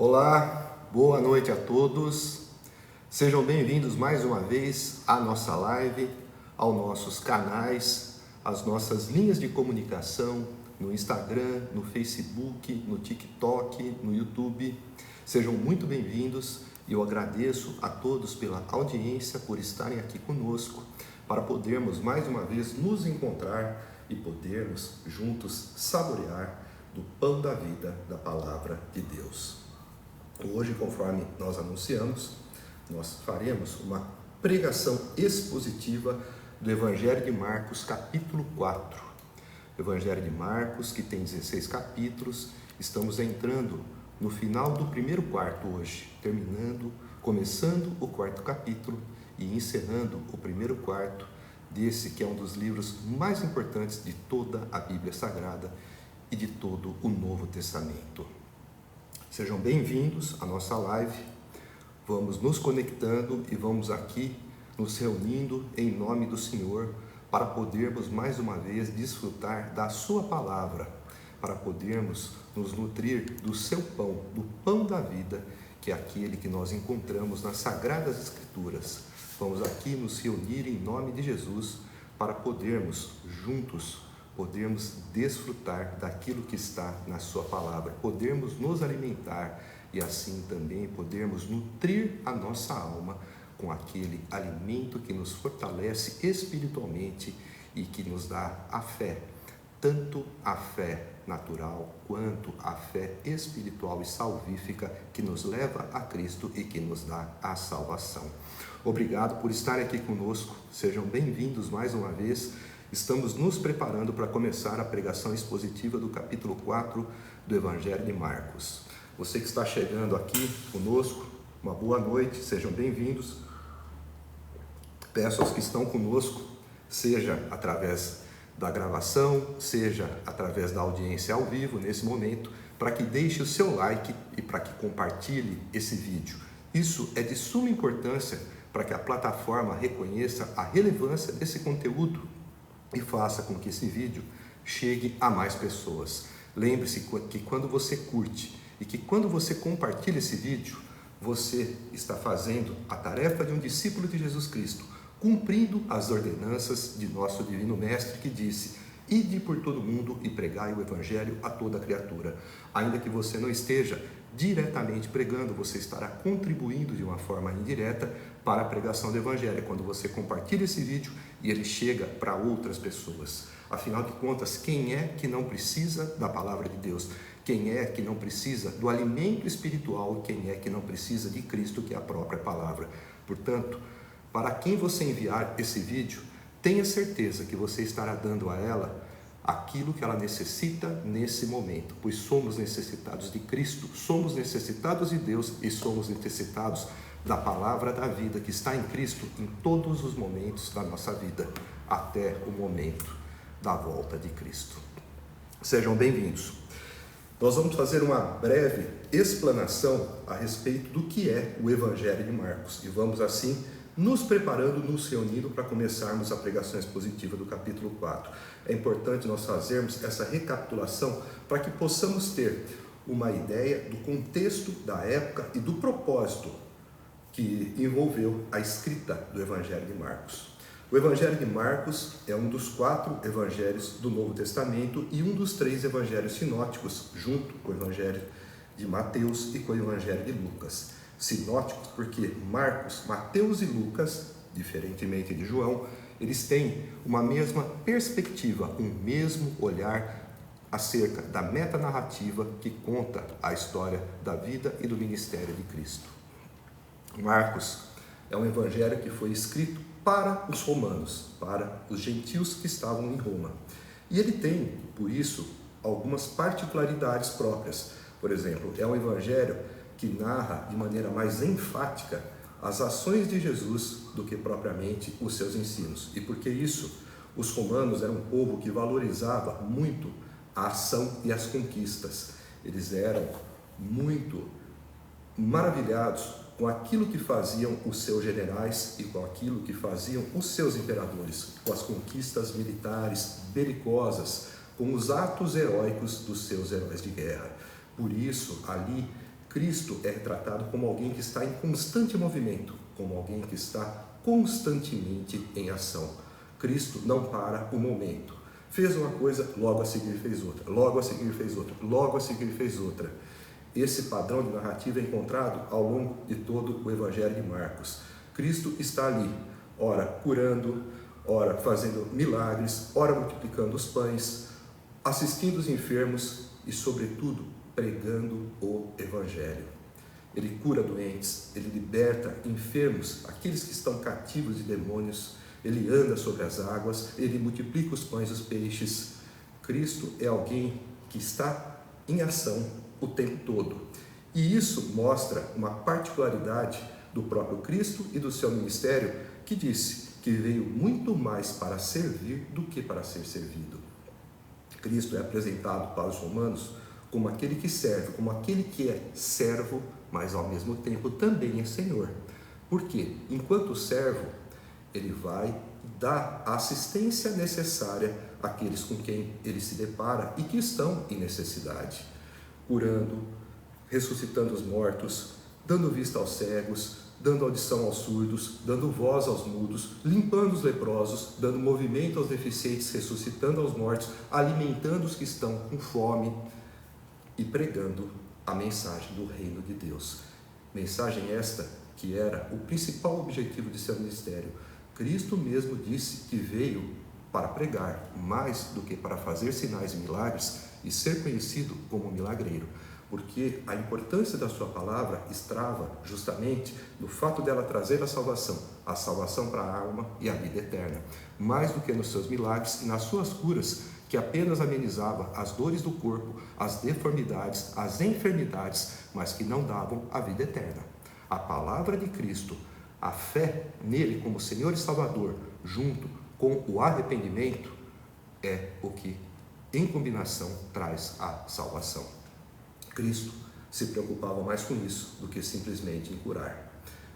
Olá, boa noite a todos. Sejam bem-vindos mais uma vez à nossa live, aos nossos canais, às nossas linhas de comunicação no Instagram, no Facebook, no TikTok, no YouTube. Sejam muito bem-vindos e eu agradeço a todos pela audiência, por estarem aqui conosco, para podermos mais uma vez nos encontrar e podermos juntos saborear do pão da vida, da palavra de Deus. Hoje, conforme nós anunciamos, nós faremos uma pregação expositiva do Evangelho de Marcos, capítulo 4. O Evangelho de Marcos, que tem 16 capítulos, estamos entrando no final do primeiro quarto hoje, começando o quarto capítulo e encerrando o primeiro quarto desse que é um dos livros mais importantes de toda a Bíblia Sagrada e de todo o Novo Testamento. Sejam bem-vindos à nossa live, vamos nos conectando e vamos aqui nos reunindo em nome do Senhor para podermos mais uma vez desfrutar da sua palavra, para podermos nos nutrir do seu pão, do pão da vida, que é aquele que nós encontramos nas Sagradas Escrituras. Vamos aqui nos reunir em nome de Jesus para podermos juntos desfrutar daquilo que está na sua palavra, podermos nos alimentar e assim também podermos nutrir a nossa alma com aquele alimento que nos fortalece espiritualmente e que nos dá a fé, tanto a fé natural quanto a fé espiritual e salvífica que nos leva a Cristo e que nos dá a salvação. Obrigado por estarem aqui conosco, sejam bem-vindos mais uma vez. Estamos nos preparando para começar a pregação expositiva do capítulo 4 do Evangelho de Marcos. Você que está chegando aqui conosco, uma boa noite, sejam bem-vindos. Peço aos que estão conosco, seja através da gravação, seja através da audiência ao vivo nesse momento, para que deixe o seu like e para que compartilhe esse vídeo. Isso é de suma importância para que a plataforma reconheça a relevância desse conteúdo e faça com que esse vídeo chegue a mais pessoas. Lembre-se que quando você curte e que quando você compartilha esse vídeo, você está fazendo a tarefa de um discípulo de Jesus Cristo, cumprindo as ordenanças de nosso Divino Mestre que disse: ide por todo mundo e pregai o Evangelho a toda criatura. Ainda que você não esteja diretamente pregando, você estará contribuindo de uma forma indireta para a pregação do Evangelho, quando você compartilha esse vídeo e ele chega para outras pessoas. Afinal de contas, quem é que não precisa da palavra de Deus? Quem é que não precisa do alimento espiritual? Quem é que não precisa de Cristo, que é a própria palavra? Portanto, para quem você enviar esse vídeo, tenha certeza que você estará dando a ela aquilo que ela necessita nesse momento, pois somos necessitados de Cristo, somos necessitados de Deus e somos necessitados da palavra da vida que está em Cristo em todos os momentos da nossa vida, até o momento da volta de Cristo. Sejam bem-vindos. Nós vamos fazer uma breve explanação a respeito do que é o Evangelho de Marcos e vamos assim nos preparando, nos reunindo para começarmos a pregação expositiva do capítulo 4. É importante nós fazermos essa recapitulação para que possamos ter uma ideia do contexto da época e do propósito que envolveu a escrita do Evangelho de Marcos. O Evangelho de Marcos é um dos 4 evangelhos do Novo Testamento e um dos 3 evangelhos sinóticos, junto com o Evangelho de Mateus e com o Evangelho de Lucas. Sinóticos porque Marcos, Mateus e Lucas, diferentemente de João, eles têm uma mesma perspectiva, um mesmo olhar acerca da metanarrativa que conta a história da vida e do ministério de Cristo. Marcos é um evangelho que foi escrito para os romanos, para os gentios que estavam em Roma. E ele tem, por isso, algumas particularidades próprias. Por exemplo, é um evangelho que narra de maneira mais enfática as ações de Jesus do que propriamente os seus ensinos. E por que isso? Os romanos eram um povo que valorizava muito a ação e as conquistas. Eles eram muito maravilhados com aquilo que faziam os seus generais e com aquilo que faziam os seus imperadores, com as conquistas militares belicosas, com os atos heróicos dos seus heróis de guerra. Por isso, ali Cristo é retratado como alguém que está em constante movimento, como alguém que está constantemente em ação. Cristo não para o momento. Fez uma coisa, logo a seguir fez outra, logo a seguir fez outra, logo a seguir fez outra. Esse padrão de narrativa é encontrado ao longo de todo o Evangelho de Marcos. Cristo está ali, ora curando, ora fazendo milagres, ora multiplicando os pães, assistindo os enfermos e, sobretudo, pregando o Evangelho. Ele cura doentes, ele liberta enfermos, aqueles que estão cativos de demônios, ele anda sobre as águas, ele multiplica os pães e os peixes. Cristo é alguém que está em ação o tempo todo. E isso mostra uma particularidade do próprio Cristo e do seu ministério, que disse que veio muito mais para servir do que para ser servido. Cristo é apresentado para os romanos como aquele que serve, como aquele que é servo, mas ao mesmo tempo também é Senhor. Porque, enquanto servo, ele vai dar a assistência necessária àqueles com quem ele se depara e que estão em necessidade, curando, ressuscitando os mortos, dando vista aos cegos, dando audição aos surdos, dando voz aos mudos, limpando os leprosos, dando movimento aos deficientes, ressuscitando aos mortos, alimentando os que estão com fome e pregando a mensagem do reino de Deus. Mensagem esta que era o principal objetivo de seu ministério. Cristo mesmo disse que veio para pregar, mais do que para fazer sinais e milagres e ser conhecido como milagreiro, porque a importância da sua palavra estava justamente no fato dela trazer a salvação para a alma e a vida eterna, mais do que nos seus milagres e nas suas curas, que apenas amenizava as dores do corpo, as deformidades, as enfermidades, mas que não davam a vida eterna. A palavra de Cristo, a fé nele como Senhor e Salvador, junto com o arrependimento, é o que, em combinação, traz a salvação. Cristo se preocupava mais com isso do que simplesmente em curar.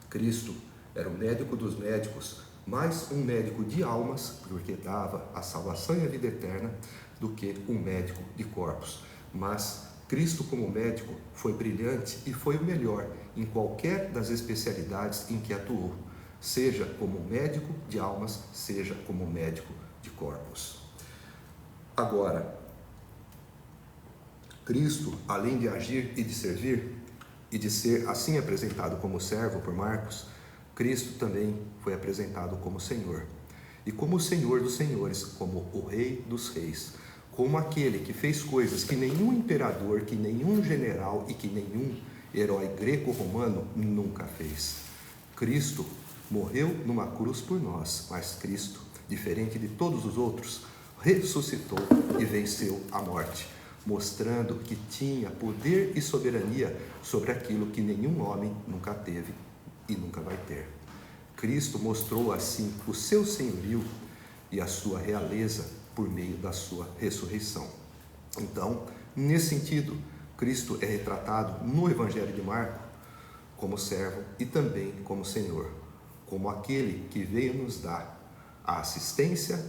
Cristo era o médico dos médicos, mais um médico de almas, porque dava a salvação e a vida eterna, do que um médico de corpos. Mas Cristo, como médico, foi brilhante e foi o melhor em qualquer das especialidades em que atuou, seja como médico de almas, seja como médico de corpos. Agora, Cristo, além de agir e de servir, e de ser assim apresentado como servo por Marcos, Cristo também foi apresentado como Senhor. E como o Senhor dos senhores, como o Rei dos reis, como aquele que fez coisas que nenhum imperador, que nenhum general e que nenhum herói greco-romano nunca fez. Cristo morreu numa cruz por nós, mas Cristo, diferente de todos os outros, ressuscitou e venceu a morte, mostrando que tinha poder e soberania sobre aquilo que nenhum homem nunca teve e nunca vai ter. Cristo mostrou assim o seu senhorio e a sua realeza por meio da sua ressurreição. Então, nesse sentido, Cristo é retratado no Evangelho de Marcos como servo e também como Senhor, como aquele que veio nos dar a assistência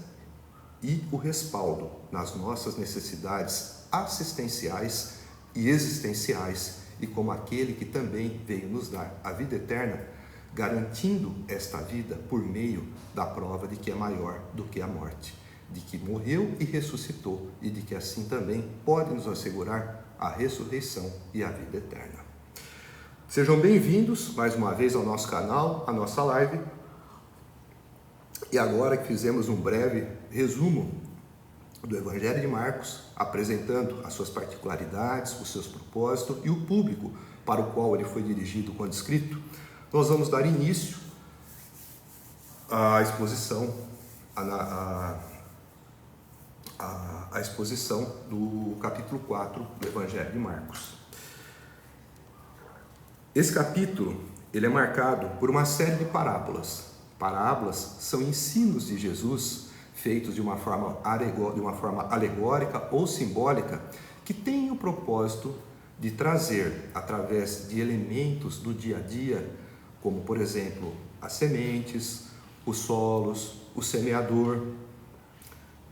e o respaldo nas nossas necessidades assistenciais e existenciais, e como aquele que também veio nos dar a vida eterna, garantindo esta vida por meio da prova de que é maior do que a morte, de que morreu e ressuscitou, e de que assim também pode nos assegurar a ressurreição e a vida eterna. Sejam bem-vindos mais uma vez ao nosso canal, à nossa live. E agora que fizemos um breve resumo do Evangelho de Marcos, apresentando as suas particularidades, os seus propósitos e o público para o qual ele foi dirigido quando escrito, nós vamos dar início à exposição, a exposição do capítulo 4 do Evangelho de Marcos. Esse capítulo ele é marcado por uma série de parábolas. Parábolas são ensinos de Jesus feitos de uma forma alegórica ou simbólica, que têm o propósito de trazer, através de elementos do dia a dia, como por exemplo as sementes, os solos, o semeador,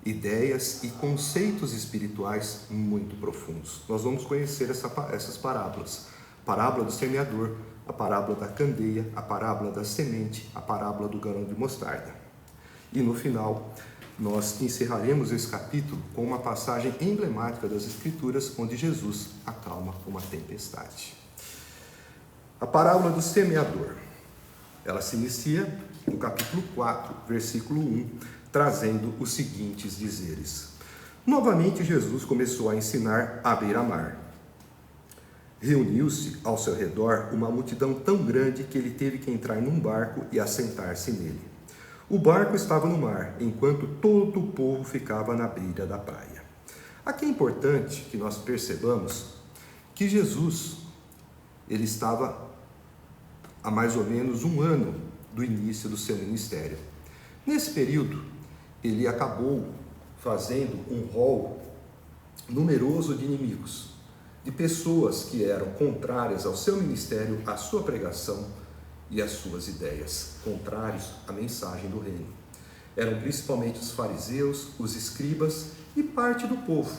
ideias e conceitos espirituais muito profundos. Nós vamos conhecer essas parábolas, A parábola do semeador, a parábola da candeia, a parábola da semente, a parábola do grão de mostarda. E no final, nós encerraremos esse capítulo com uma passagem emblemática das Escrituras, onde Jesus acalma uma tempestade. A parábola do semeador, ela se inicia no capítulo 4, versículo 1, trazendo os seguintes dizeres. Novamente Jesus começou a ensinar à beira-mar. Reuniu-se ao seu redor uma multidão tão grande que ele teve que entrar num barco e assentar-se nele. O barco estava no mar, enquanto todo o povo ficava na beira da praia. Aqui é importante que nós percebamos que Jesus, ele estava há mais ou menos um ano do início do seu ministério. Nesse período, ele acabou fazendo um rol numeroso de inimigos, de pessoas que eram contrárias ao seu ministério, à sua pregação e às suas ideias, contrários à mensagem do reino. Eram principalmente os fariseus, os escribas e parte do povo,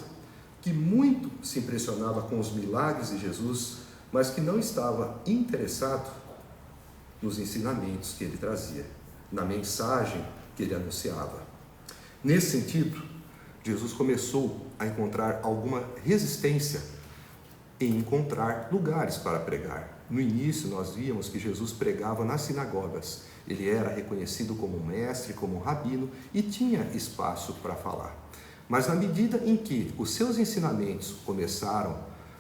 que muito se impressionava com os milagres de Jesus, mas que não estava interessado nos ensinamentos que ele trazia, na mensagem que ele anunciava. Nesse sentido, Jesus começou a encontrar alguma resistência em encontrar lugares para pregar. No início, nós víamos que Jesus pregava nas sinagogas. Ele era reconhecido como um mestre, como um rabino e tinha espaço para falar. Mas na medida em que os seus ensinamentos começaram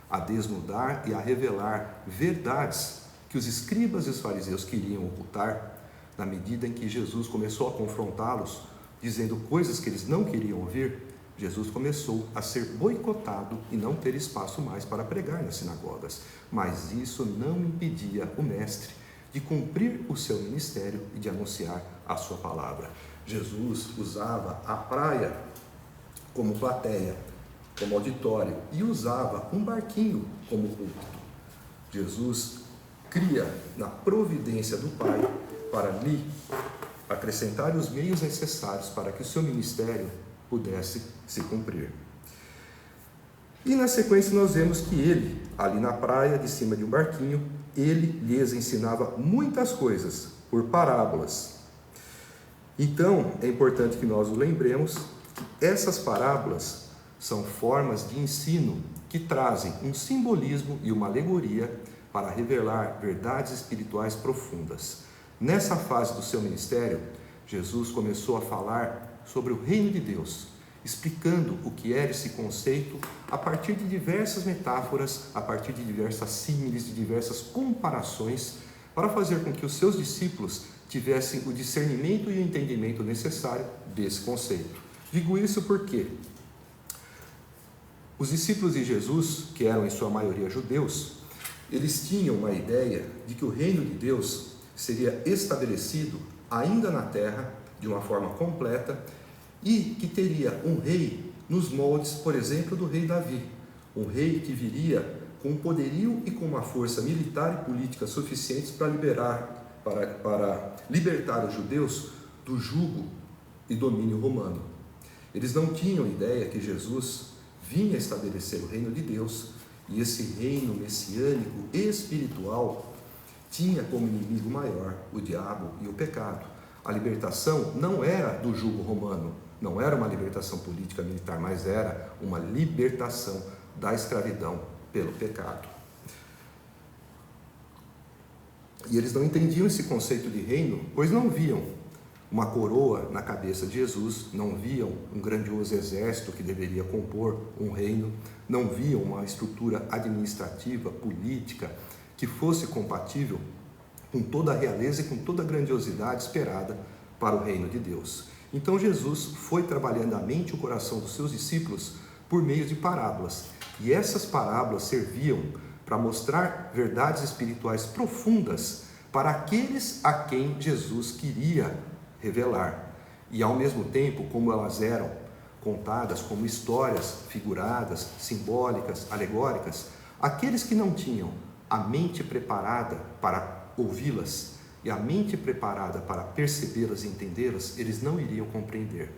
a desnudar e a revelar verdades que os escribas e os fariseus queriam ocultar, na medida em que Jesus começou a confrontá-los, dizendo coisas que eles não queriam ouvir, Jesus começou a ser boicotado e não ter espaço mais para pregar nas sinagogas. Mas isso não impedia o mestre de cumprir o seu ministério e de anunciar a sua palavra. Jesus usava a praia como plateia, como auditório, e usava um barquinho como púlpito. Jesus cria na providência do Pai para lhe acrescentar os meios necessários para que o seu ministério pudesse se cumprir. E na sequência nós vemos que ele, ali na praia, de cima de um barquinho, ele lhes ensinava muitas coisas por parábolas. Então, é importante que nós o lembremos que essas parábolas são formas de ensino que trazem um simbolismo e uma alegoria para revelar verdades espirituais profundas. Nessa fase do seu ministério, Jesus começou a falar sobre o reino de Deus, explicando o que era esse conceito a partir de diversas metáforas, a partir de diversas símiles, de diversas comparações, para fazer com que os seus discípulos tivessem o discernimento e o entendimento necessário desse conceito. Digo isso porque os discípulos de Jesus, que eram em sua maioria judeus, eles tinham uma ideia de que o reino de Deus seria estabelecido ainda na terra, de uma forma completa, e que teria um rei nos moldes, por exemplo, do rei Davi, um rei que viria com um poderio e com uma força militar e política suficientes para libertar os judeus do jugo e domínio romano. Eles não tinham ideia que Jesus vinha estabelecer o reino de Deus, e esse reino messiânico e espiritual tinha como inimigo maior o diabo e o pecado. A libertação não era do jugo romano, não era uma libertação política militar, mas era uma libertação da escravidão pelo pecado. E eles não entendiam esse conceito de reino, pois não viam uma coroa na cabeça de Jesus, não viam um grandioso exército que deveria compor um reino, não viam uma estrutura administrativa, política, que fosse compatível com toda a realeza e com toda a grandiosidade esperada para o reino de Deus. Então Jesus foi trabalhando a mente e o coração dos seus discípulos por meio de parábolas. E essas parábolas serviam para mostrar verdades espirituais profundas para aqueles a quem Jesus queria revelar. E ao mesmo tempo, como elas eram contadas como histórias figuradas, simbólicas, alegóricas, aqueles que não tinham a mente preparada para ouvi-las e a mente preparada para percebê-las e entendê-las, eles não iriam compreender.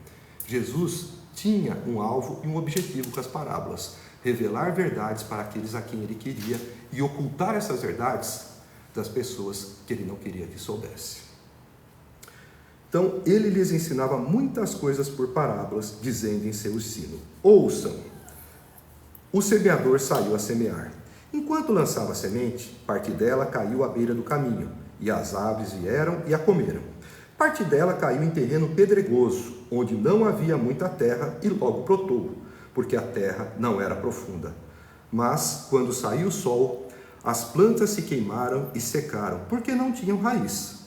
Jesus tinha um alvo e um objetivo com as parábolas: revelar verdades para aqueles a quem ele queria e ocultar essas verdades das pessoas que ele não queria que soubesse. Então, ele lhes ensinava muitas coisas por parábolas, dizendo em seu ensino: ouçam, o semeador saiu a semear. Enquanto lançava a semente, parte dela caiu à beira do caminho, e as aves vieram e a comeram. Parte dela caiu em terreno pedregoso, onde não havia muita terra, e logo brotou, porque a terra não era profunda. Mas, quando saiu o sol, as plantas se queimaram e secaram, porque não tinham raiz.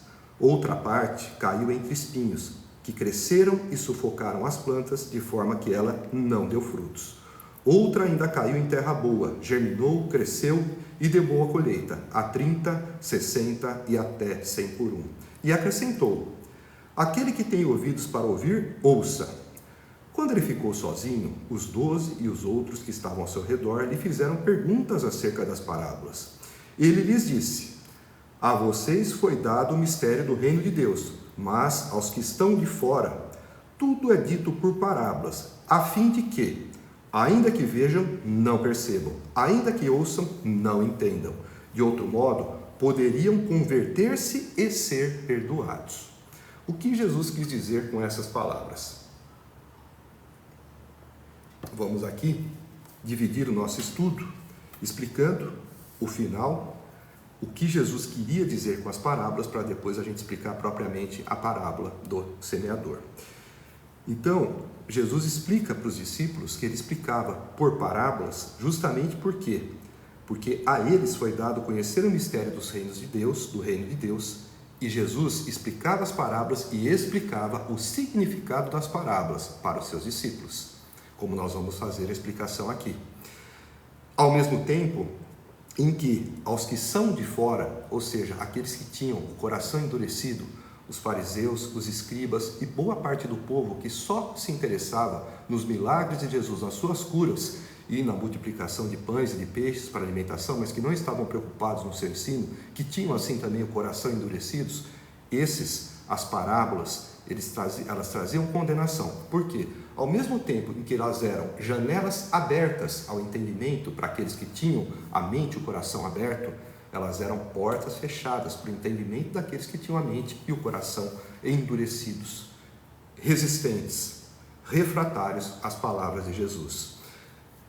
Outra parte caiu entre espinhos, que cresceram e sufocaram as plantas, de forma que ela não deu frutos. Outra ainda caiu em terra boa, germinou, cresceu e deu boa colheita, a 30, 60 e até 100 por um. E acrescentou: aquele que tem ouvidos para ouvir, ouça. Quando ele ficou sozinho, os 12 e os outros que estavam ao seu redor lhe fizeram perguntas acerca das parábolas. Ele lhes disse: a vocês foi dado o mistério do reino de Deus, mas aos que estão de fora, tudo é dito por parábolas, a fim de que, ainda que vejam, não percebam, ainda que ouçam, não entendam. De outro modo, poderiam converter-se e ser perdoados. O que Jesus quis dizer com essas palavras? Vamos aqui dividir o nosso estudo, explicando o final, o que Jesus queria dizer com as parábolas, para depois a gente explicar propriamente a parábola do semeador. Então, Jesus explica para os discípulos que ele explicava por parábolas justamente por quê? Porque a eles foi dado conhecer o mistério dos reinos de Deus, do reino de Deus, e Jesus explicava as parábolas e explicava o significado das parábolas para os seus discípulos, como nós vamos fazer a explicação aqui. Ao mesmo tempo em que aos que são de fora, ou seja, aqueles que tinham o coração endurecido, os fariseus, os escribas e boa parte do povo que só se interessava nos milagres de Jesus, nas suas curas e na multiplicação de pães e de peixes para alimentação, mas que não estavam preocupados no seu ensino, que tinham assim também o coração endurecidos, as parábolas, elas traziam condenação. Por quê? Ao mesmo tempo em que elas eram janelas abertas ao entendimento para aqueles que tinham a mente e o coração aberto, elas eram portas fechadas para o entendimento daqueles que tinham a mente e o coração endurecidos, resistentes, refratários às palavras de Jesus.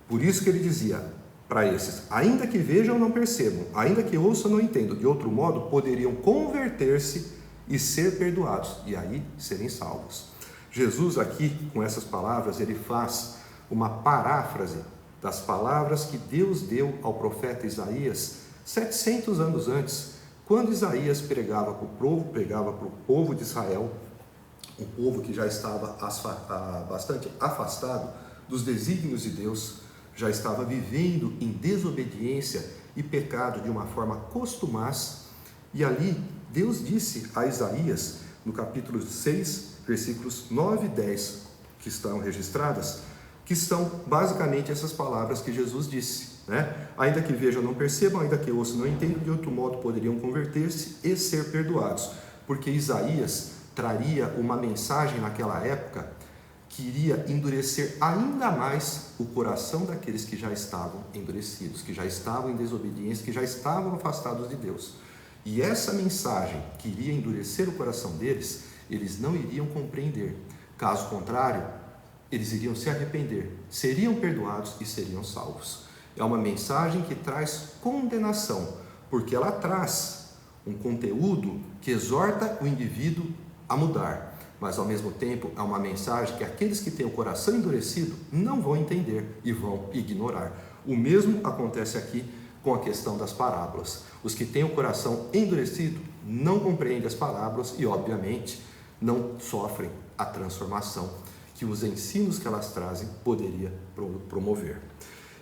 Por isso que ele dizia para esses: ainda que vejam, não percebam, ainda que ouçam, não entendam, de outro modo poderiam converter-se e ser perdoados, e aí serem salvos. Jesus aqui, com essas palavras, ele faz uma paráfrase das palavras que Deus deu ao profeta Isaías 700 anos antes, quando Isaías pregava para o povo de Israel, um povo que já estava bastante afastado dos desígnios de Deus, já estava vivendo em desobediência e pecado de uma forma costumaz, e ali Deus disse a Isaías, no capítulo 6, versículos 9 e 10, que estão registradas, que são basicamente essas palavras que Jesus disse, né? Ainda que vejam, não percebam, ainda que ouçam, não entendam, de outro modo poderiam converter-se e ser perdoados, porque Isaías traria uma mensagem naquela época que iria endurecer ainda mais o coração daqueles que já estavam endurecidos, que já estavam em desobediência, que já estavam afastados de Deus. E essa mensagem que iria endurecer o coração deles, eles não iriam compreender. Caso contrário, eles iriam se arrepender, seriam perdoados e seriam salvos. É uma mensagem que traz condenação, porque ela traz um conteúdo que exorta o indivíduo a mudar, mas ao mesmo tempo é uma mensagem que aqueles que têm o coração endurecido não vão entender e vão ignorar. O mesmo acontece aqui com a questão das parábolas. Os que têm o coração endurecido não compreendem as parábolas e, obviamente, não sofrem a transformação que os ensinos que elas trazem poderia promover.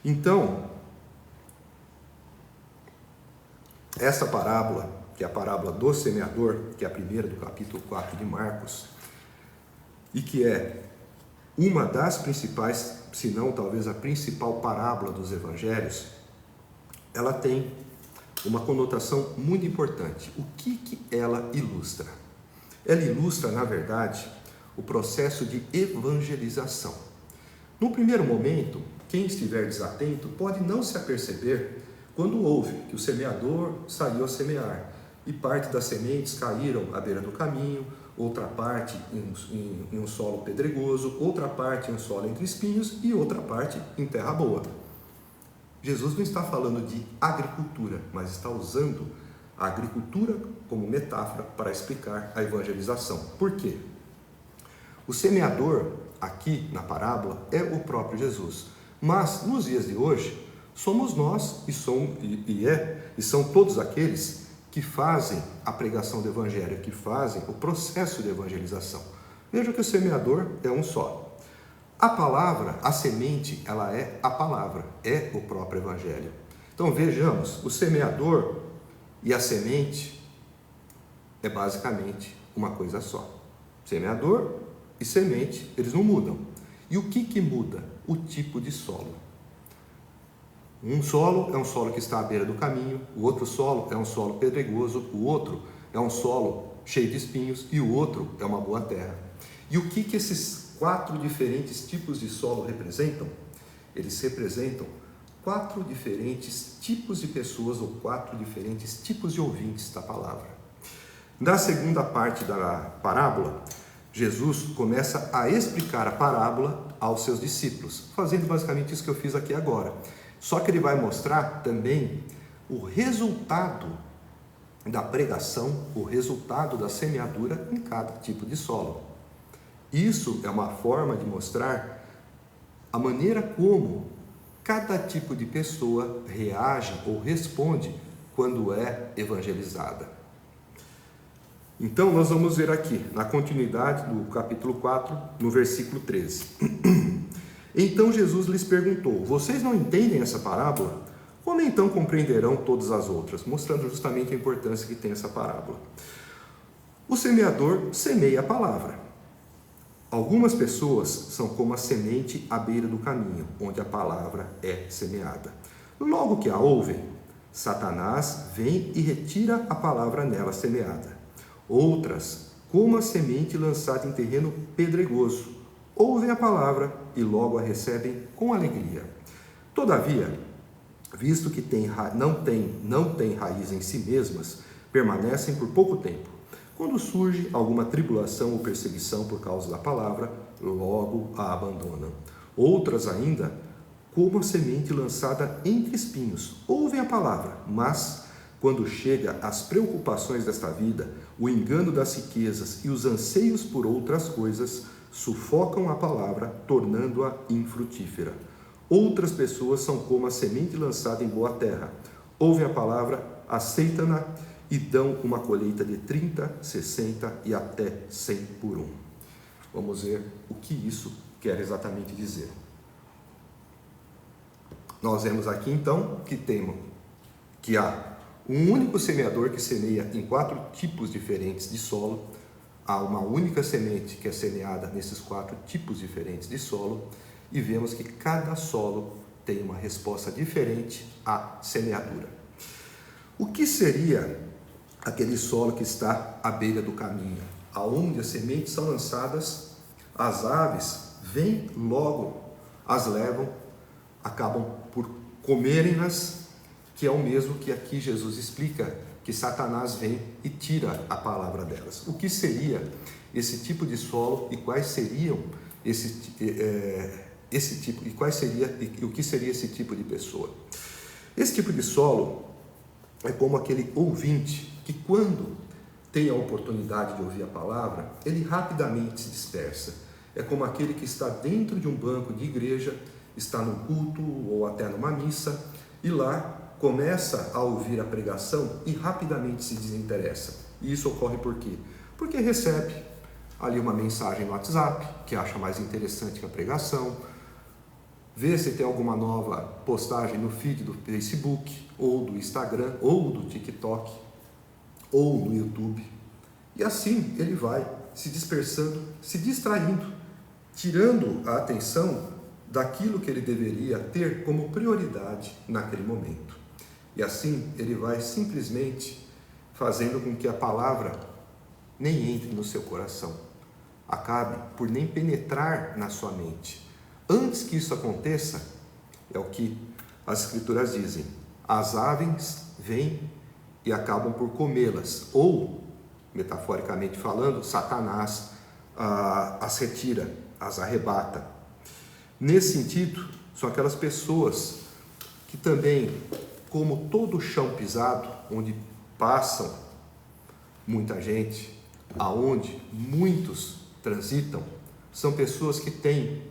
Então, essa parábola, que é a parábola do semeador, que é a primeira do capítulo 4 de Marcos, e que é uma das principais, se não talvez a principal parábola dos evangelhos, ela tem uma conotação muito importante. O que ela ilustra? Ela ilustra, na verdade, o processo de evangelização. No primeiro momento, quem estiver desatento pode não se aperceber quando ouve que o semeador saiu a semear e parte das sementes caíram à beira do caminho, outra parte em um solo pedregoso, outra parte em um solo entre espinhos e outra parte em terra boa. Jesus não está falando de agricultura, mas está usando a agricultura como metáfora para explicar a evangelização. Por quê? O semeador, aqui na parábola, é o próprio Jesus. Mas, nos dias de hoje, somos nós e são todos aqueles que fazem a pregação do Evangelho, que fazem o processo de evangelização. Veja que o semeador é um só. A palavra, a semente, ela é a palavra, é o próprio Evangelho. Então vejamos, o semeador e a semente é basicamente uma coisa só. Semeador e semente, eles não mudam. E o que muda? O tipo de solo. Um solo é um solo que está à beira do caminho, o outro solo é um solo pedregoso, o outro é um solo cheio de espinhos e o outro é uma boa terra. E o que esses 4 diferentes tipos de solo representam? Eles representam 4 diferentes tipos de pessoas ou 4 diferentes tipos de ouvintes da palavra. Na segunda parte da parábola, Jesus começa a explicar a parábola aos seus discípulos, fazendo basicamente isso que eu fiz aqui agora. Só que ele vai mostrar também o resultado da pregação, o resultado da semeadura em cada tipo de solo. Isso é uma forma de mostrar a maneira como cada tipo de pessoa reage ou responde quando é evangelizada. Então, nós vamos ver aqui, na continuidade do capítulo 4, no versículo 13. Então Jesus lhes perguntou: vocês não entendem essa parábola? Como então compreenderão todas as outras? Mostrando justamente a importância que tem essa parábola. O semeador semeia a palavra. Algumas pessoas são como a semente à beira do caminho, onde a palavra é semeada. Logo que a ouvem, Satanás vem e retira a palavra nela semeada. Outras, como a semente lançada em terreno pedregoso, ouvem a palavra e logo a recebem com alegria. Todavia, visto que não têm raiz em si mesmas, permanecem por pouco tempo. Quando surge alguma tribulação ou perseguição por causa da palavra, logo a abandonam. Outras ainda, como a semente lançada entre espinhos, ouvem a palavra, mas quando chega às preocupações desta vida, o engano das riquezas e os anseios por outras coisas, sufocam a palavra, tornando-a infrutífera. Outras pessoas são como a semente lançada em boa terra. Ouvem a palavra, aceitam-na e dão uma colheita de 30, 60 e até 100 por um. Vamos ver o que isso quer exatamente dizer. Nós vemos aqui então que há um único semeador que semeia em 4 tipos diferentes de solo. Há uma única semente que é semeada nesses 4 tipos diferentes de solo e vemos que cada solo tem uma resposta diferente à semeadura. O que seria aquele solo que está à beira do caminho, aonde as sementes são lançadas, as aves vêm logo, as levam, acabam por comerem-nas, que é o mesmo que aqui Jesus explica, que Satanás vem e tira a palavra delas. O que seria esse tipo de solo e quais seriam o que seria esse tipo de pessoa? Esse tipo de solo é como aquele ouvinte que, quando tem a oportunidade de ouvir a palavra, ele rapidamente se dispersa. É como aquele que está dentro de um banco de igreja, está no culto ou até numa missa, e lá começa a ouvir a pregação e rapidamente se desinteressa. E isso ocorre por quê? Porque recebe ali uma mensagem no WhatsApp, que acha mais interessante que a pregação, vê se tem alguma nova postagem no feed do Facebook, ou do Instagram, ou do TikTok, ou no YouTube. E assim ele vai se dispersando, se distraindo, tirando a atenção daquilo que ele deveria ter como prioridade naquele momento. E assim ele vai simplesmente fazendo com que a palavra nem entre no seu coração, acabe por nem penetrar na sua mente. Antes que isso aconteça, é o que as Escrituras dizem, as aves vêm e acabam por comê-las, ou, metaforicamente falando, Satanás as retira, as arrebata. Nesse sentido, são aquelas pessoas que também, como todo chão pisado, onde passam muita gente, aonde muitos transitam, são pessoas que têm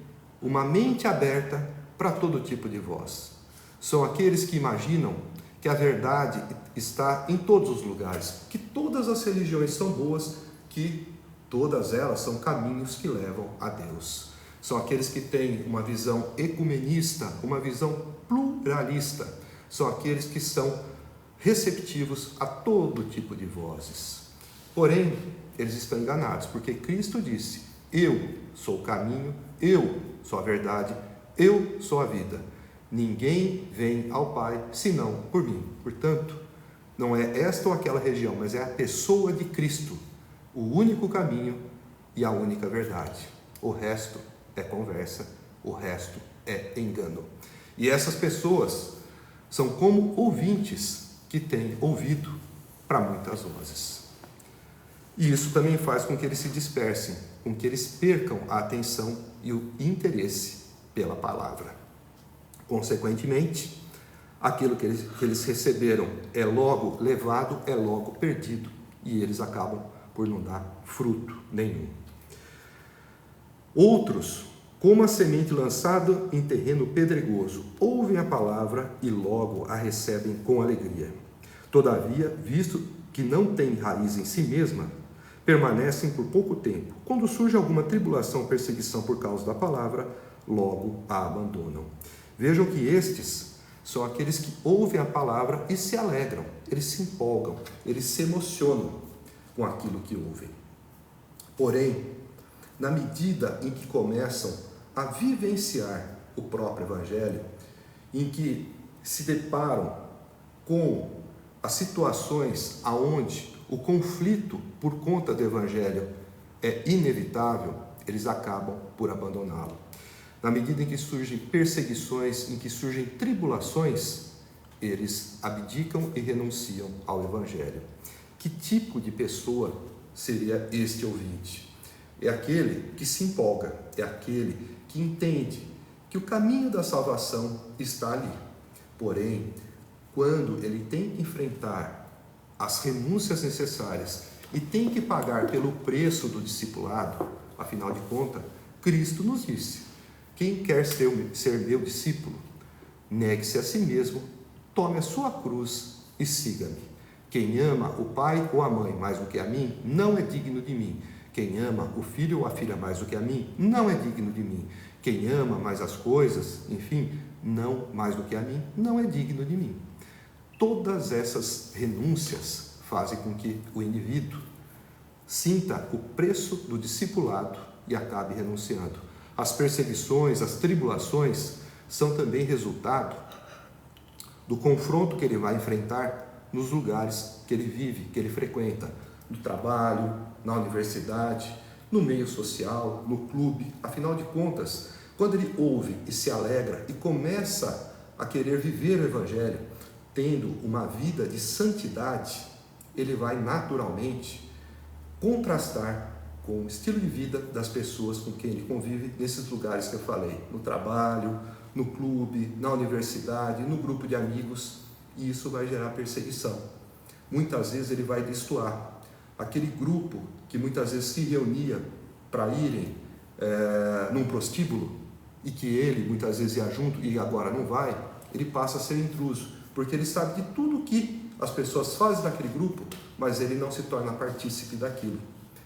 uma mente aberta para todo tipo de voz. São aqueles que imaginam que a verdade está em todos os lugares, que todas as religiões são boas, que todas elas são caminhos que levam a Deus. São aqueles que têm uma visão ecumenista, uma visão pluralista. São aqueles que são receptivos a todo tipo de vozes. Porém, eles estão enganados, porque Cristo disse: eu sou o caminho, eu sou a verdade, eu sou a vida. Ninguém vem ao Pai senão por mim. Portanto, não é esta ou aquela região, mas é a pessoa de Cristo, o único caminho e a única verdade. O resto é conversa, o resto é engano. E essas pessoas são como ouvintes que têm ouvido para muitas vozes. E isso também faz com que eles se dispersem, com que eles percam a atenção e o interesse pela palavra. Consequentemente, aquilo que eles receberam é logo levado, é logo perdido, e eles acabam por não dar fruto nenhum. Outros, como a semente lançada em terreno pedregoso, ouvem a palavra e logo a recebem com alegria. Todavia, visto que não têm raiz em si mesma, permanecem por pouco tempo. Quando surge alguma tribulação ou perseguição por causa da palavra, logo a abandonam. Vejam que estes são aqueles que ouvem a palavra e se alegram, eles se empolgam, eles se emocionam com aquilo que ouvem. Porém, na medida em que começam a vivenciar o próprio Evangelho, em que se deparam com as situações aonde o conflito por conta do Evangelho é inevitável, eles acabam por abandoná-lo. Na medida em que surgem perseguições, em que surgem tribulações, eles abdicam e renunciam ao Evangelho. Que tipo de pessoa seria este ouvinte? É aquele que se empolga, é aquele que entende que o caminho da salvação está ali. Porém, quando ele tem que enfrentar as renúncias necessárias e tem que pagar pelo preço do discipulado, afinal de contas, Cristo nos disse: quem quer ser meu discípulo, negue-se a si mesmo, tome a sua cruz e siga-me. Quem ama o pai ou a mãe mais do que a mim, não é digno de mim. Quem ama o filho ou a filha mais do que a mim, não é digno de mim. Quem ama mais as coisas, enfim, não mais do que a mim, não é digno de mim. Todas essas renúncias fazem com que o indivíduo sinta o preço do discipulado e acabe renunciando. As perseguições, as tribulações são também resultado do confronto que ele vai enfrentar nos lugares que ele vive, que ele frequenta, no trabalho, na universidade, no meio social, no clube. Afinal de contas, quando ele ouve e se alegra e começa a querer viver o Evangelho, tendo uma vida de santidade, ele vai naturalmente contrastar com o estilo de vida das pessoas com quem ele convive nesses lugares que eu falei, no trabalho, no clube, na universidade, no grupo de amigos, e isso vai gerar perseguição. Muitas vezes ele vai destoar. Aquele grupo que muitas vezes se reunia para irem num prostíbulo e que ele muitas vezes ia junto e agora não vai, ele passa a ser intruso, porque ele sabe de tudo que as pessoas fazem naquele grupo, mas ele não se torna partícipe daquilo.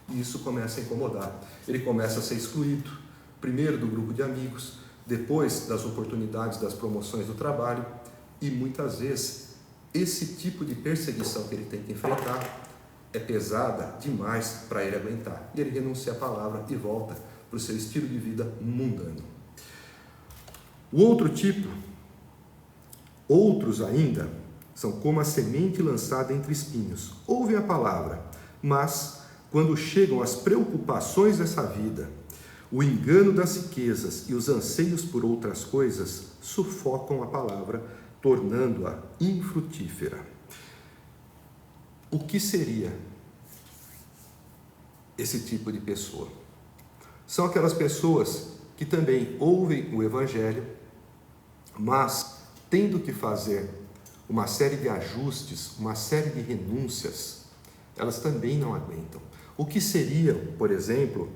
E isso começa a incomodar. Ele começa a ser excluído, primeiro do grupo de amigos, depois das oportunidades, das promoções do trabalho, e muitas vezes esse tipo de perseguição que ele tem que enfrentar é pesada demais para ele aguentar. E ele renuncia à palavra e volta para o seu estilo de vida mundano. O outro tipo, outros ainda, são como a semente lançada entre espinhos. Ouvem a palavra, mas quando chegam as preocupações dessa vida, O engano das riquezas e os anseios por outras coisas sufocam a palavra, tornando-a infrutífera. O que seria esse tipo de pessoa? São aquelas pessoas que também ouvem o Evangelho, mas tendo que fazer uma série de ajustes, uma série de renúncias, elas também não aguentam. O que seriam, por exemplo,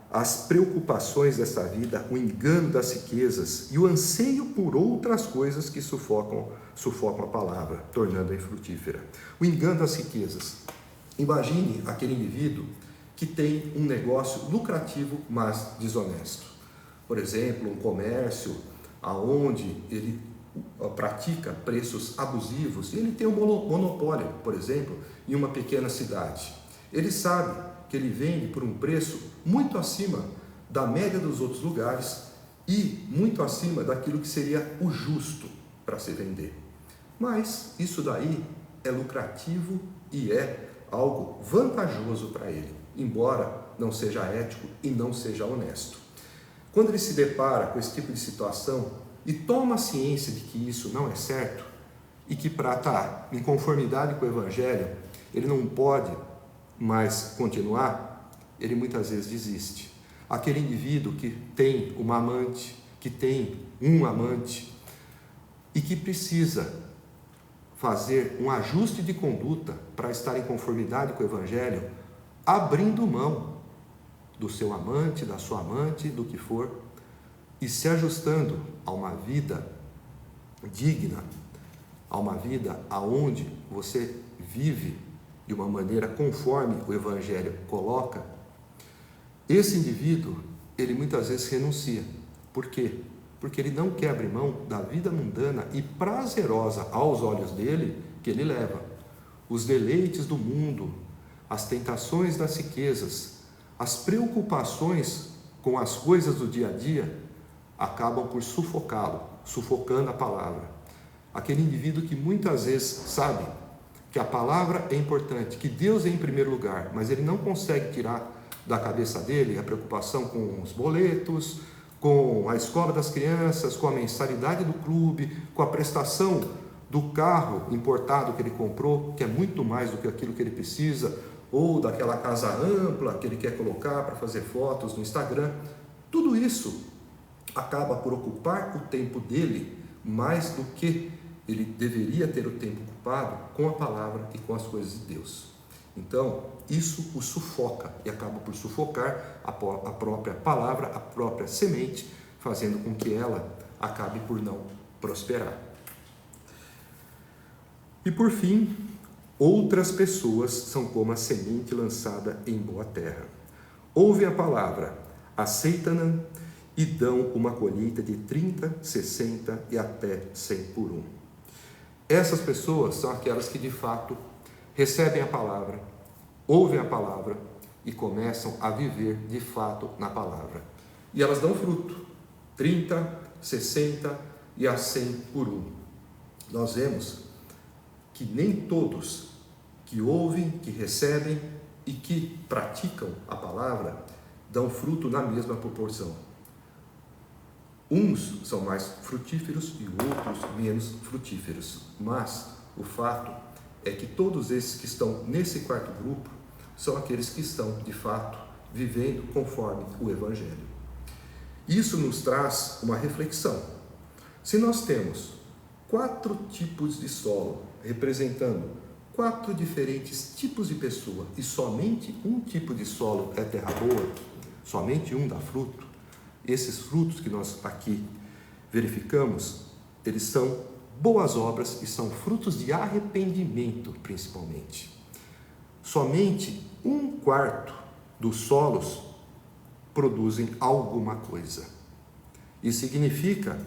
as preocupações dessa vida, o engano das riquezas e o anseio por outras coisas que sufocam a palavra, tornando-a infrutífera. O engano das riquezas. Imagine aquele indivíduo que tem um negócio lucrativo, mas desonesto. Por exemplo, um comércio aonde ele pratica preços abusivos e ele tem um monopólio, por exemplo, em uma pequena cidade. Ele sabe que ele vende por um preço muito acima da média dos outros lugares e muito acima daquilo que seria o justo para se vender. Mas isso daí é lucrativo e é algo vantajoso para ele, embora não seja ético e não seja honesto. Quando ele se depara com esse tipo de situação e toma ciência de que isso não é certo e que para estar em conformidade com o Evangelho ele não pode mais continuar, ele muitas vezes desiste. Aquele indivíduo que tem uma amante, que tem um amante e que precisa fazer um ajuste de conduta para estar em conformidade com o Evangelho, abrindo mão do seu amante, da sua amante, do que for, e se ajustando a uma vida digna, a uma vida aonde você vive de uma maneira conforme o Evangelho coloca, esse indivíduo, ele muitas vezes renuncia. Por quê? Porque ele não quer abrir mão da vida mundana e prazerosa aos olhos dele que ele leva. Os deleites do mundo, as tentações das riquezas, as preocupações com as coisas do dia a dia acabam por sufocá-lo, sufocando a palavra. Aquele indivíduo que muitas vezes sabe que a palavra é importante, que Deus é em primeiro lugar, mas ele não consegue tirar da cabeça dele a preocupação com os boletos, com a escola das crianças, com a mensalidade do clube, com a prestação do carro importado que ele comprou, que é muito mais do que aquilo que ele precisa, ou daquela casa ampla que ele quer colocar para fazer fotos no Instagram. Tudo isso acaba por ocupar o tempo dele mais do que ele deveria ter o tempo ocupado com a palavra e com as coisas de Deus. Então, isso o sufoca e acaba por sufocar a própria palavra, a própria semente, fazendo com que ela acabe por não prosperar. E por fim, outras pessoas são como a semente lançada em boa terra. Ouvem a palavra, aceitam-na e dão uma colheita de 30, 60 e até 100 por um. Essas pessoas são aquelas que de fato recebem a palavra, ouvem a palavra e começam a viver de fato na palavra. E elas dão fruto, 30, 60 e a 100 por um. Nós vemos que nem todos que ouvem, que recebem e que praticam a palavra dão fruto na mesma proporção. Uns são mais frutíferos e outros menos frutíferos, mas o fato é que todos esses que estão nesse quarto grupo são aqueles que estão, de fato, vivendo conforme o Evangelho. Isso nos traz uma reflexão. Se nós temos 4 tipos de solo, representando 4 diferentes tipos de pessoa, e somente um tipo de solo é terra boa, somente um dá fruto, esses frutos que nós aqui verificamos, eles são boas obras e são frutos de arrependimento, principalmente. Somente 1/4 dos solos produzem alguma coisa. Isso significa,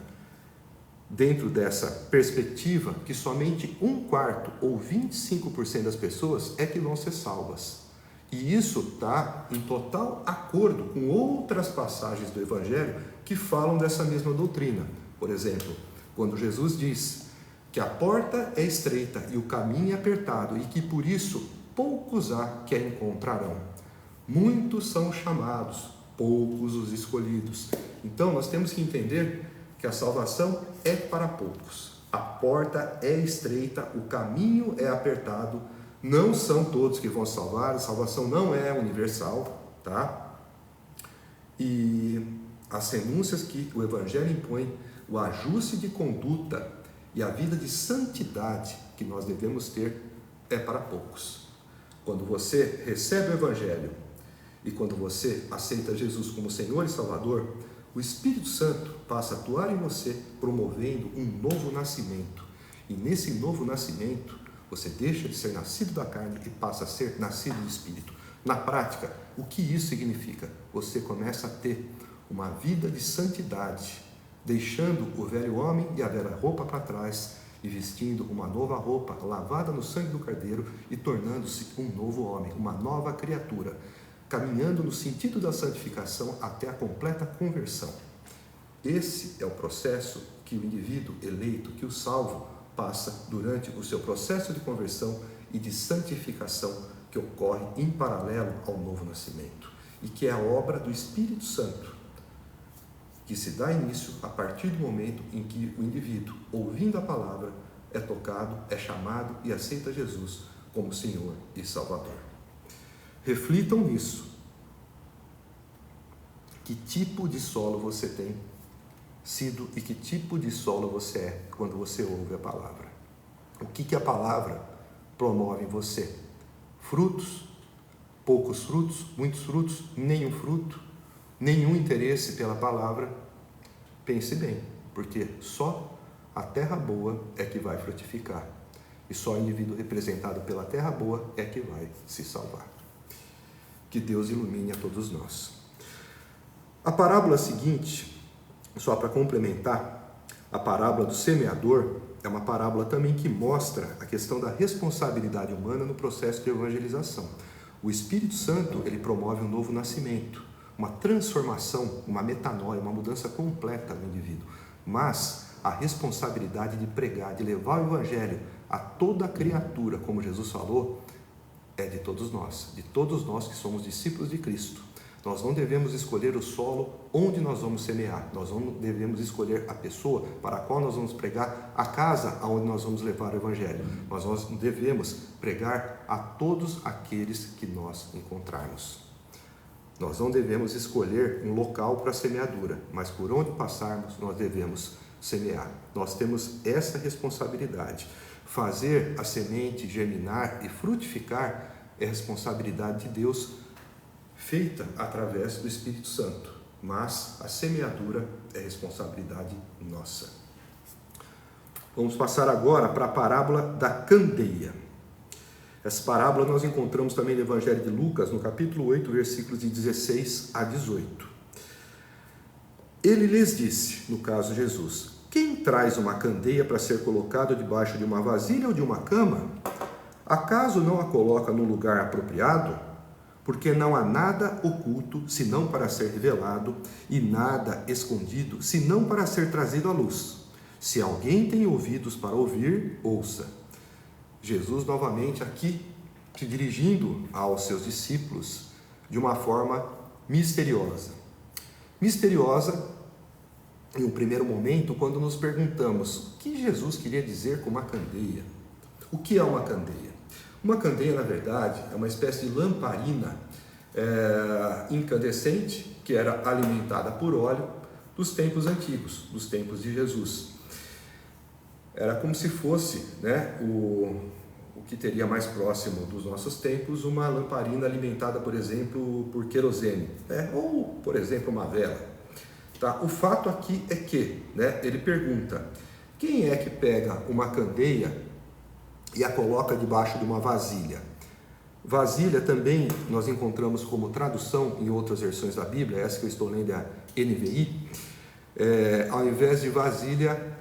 dentro dessa perspectiva, que somente 1/4 ou 25% das pessoas é que vão ser salvas. E isso está em total acordo com outras passagens do Evangelho que falam dessa mesma doutrina. Por exemplo, quando Jesus diz que a porta é estreita e o caminho é apertado e que por isso poucos há que a encontrarão. Muitos são chamados, poucos os escolhidos. Então nós temos que entender que a salvação é para poucos. A porta é estreita, o caminho é apertado, não são todos que vão salvar, a salvação não é universal, tá? E as renúncias que o Evangelho impõe, o ajuste de conduta e a vida de santidade que nós devemos ter é para poucos. Quando você recebe o Evangelho e quando você aceita Jesus como Senhor e Salvador, o Espírito Santo passa a atuar em você, promovendo um novo nascimento. E nesse novo nascimento, você deixa de ser nascido da carne e passa a ser nascido do Espírito. Na prática, o que isso significa? Você começa a ter uma vida de santidade, deixando o velho homem e a velha roupa para trás e vestindo uma nova roupa, lavada no sangue do Cordeiro e tornando-se um novo homem, uma nova criatura, caminhando no sentido da santificação até a completa conversão. Esse é o processo que o indivíduo eleito, que o salvo, passa durante o seu processo de conversão e de santificação que ocorre em paralelo ao novo nascimento e que é a obra do Espírito Santo, que se dá início a partir do momento em que o indivíduo, ouvindo a palavra, é tocado, é chamado e aceita Jesus como Senhor e Salvador. Reflitam nisso. Que tipo de solo você tem sido e que tipo de solo você é quando você ouve a palavra? O que a palavra promove em você? Frutos? Poucos frutos? Muitos frutos? Nenhum fruto? Nenhum interesse pela palavra? Pense bem, porque só a terra boa é que vai frutificar. E só o indivíduo representado pela terra boa é que vai se salvar. Que Deus ilumine a todos nós. A parábola seguinte, só para complementar, a parábola do semeador é uma parábola também que mostra a questão da responsabilidade humana no processo de evangelização. O Espírito Santo, ele promove um novo nascimento, uma transformação, uma metanoia, uma mudança completa no indivíduo. Mas a responsabilidade de pregar, de levar o Evangelho a toda criatura, como Jesus falou, é de todos nós que somos discípulos de Cristo. Nós não devemos escolher o solo onde nós vamos semear, nós não devemos escolher a pessoa para a qual nós vamos pregar, a casa aonde nós vamos levar o Evangelho. Nós devemos pregar a todos aqueles que nós encontrarmos. Nós não devemos escolher um local para semeadura, mas por onde passarmos nós devemos semear. Nós temos essa responsabilidade. Fazer a semente germinar e frutificar é responsabilidade de Deus, feita através do Espírito Santo, mas a semeadura é responsabilidade nossa. Vamos passar agora para a parábola da candeia. Essa parábola nós encontramos também no Evangelho de Lucas, no capítulo 8, versículos de 16 a 18. Ele lhes disse, no caso Jesus: quem traz uma candeia para ser colocada debaixo de uma vasilha ou de uma cama? Acaso não a coloca no lugar apropriado? Porque não há nada oculto, senão para ser revelado, e nada escondido, senão para ser trazido à luz. Se alguém tem ouvidos para ouvir, ouça. Jesus novamente aqui se dirigindo aos seus discípulos de uma forma misteriosa. Misteriosa, em um primeiro momento, quando nos perguntamos o que Jesus queria dizer com uma candeia. O que é uma candeia? Uma candeia, na verdade, é uma espécie de lamparina incandescente que era alimentada por óleo dos tempos antigos, dos tempos de Jesus. Era como se fosse, o que teria mais próximo dos nossos tempos, uma lamparina alimentada, por exemplo, por querosene, ou, por exemplo, uma vela. Tá? O fato aqui é que, ele pergunta, quem é que pega uma candeia e a coloca debaixo de uma vasilha? Vasilha também nós encontramos como tradução em outras versões da Bíblia, essa que eu estou lendo é a NVI, ao invés de vasilha,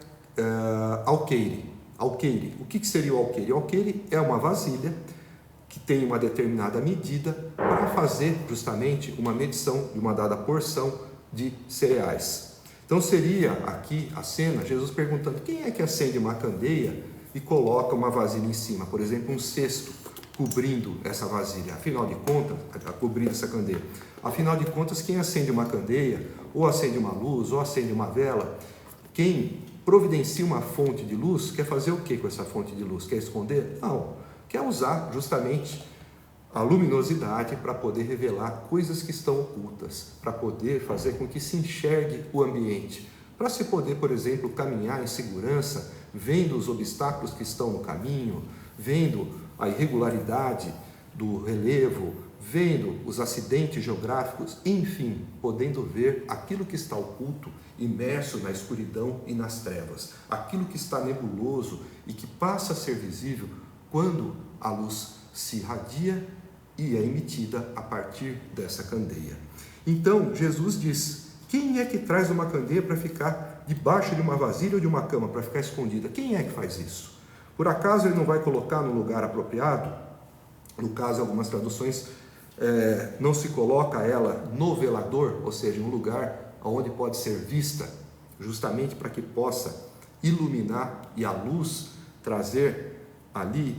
alqueire. Alqueire. O que seria o alqueire? O alqueire é uma vasilha que tem uma determinada medida para fazer justamente uma medição de uma dada porção de cereais. Então seria aqui a cena, Jesus perguntando, quem é que acende uma candeia e coloca uma vasilha em cima, por exemplo, um cesto cobrindo essa vasilha, afinal de contas, cobrindo essa candeia. Afinal de contas, quem acende uma candeia, ou acende uma luz, ou acende uma vela, quem providencia uma fonte de luz, quer fazer o que com essa fonte de luz? Quer esconder? Não, quer usar justamente a luminosidade para poder revelar coisas que estão ocultas, para poder fazer com que se enxergue o ambiente, para se poder, por exemplo, caminhar em segurança, vendo os obstáculos que estão no caminho, vendo a irregularidade do relevo, vendo os acidentes geográficos, enfim, podendo ver aquilo que está oculto, imerso na escuridão e nas trevas, aquilo que está nebuloso e que passa a ser visível quando a luz se irradia e é emitida a partir dessa candeia. Então, Jesus diz: quem é que traz uma candeia para ficar debaixo de uma vasilha ou de uma cama, para ficar escondida? Quem é que faz isso? Por acaso ele não vai colocar no lugar apropriado? No caso, algumas traduções não se coloca ela no velador, ou seja, um lugar onde pode ser vista, justamente para que possa iluminar e a luz trazer ali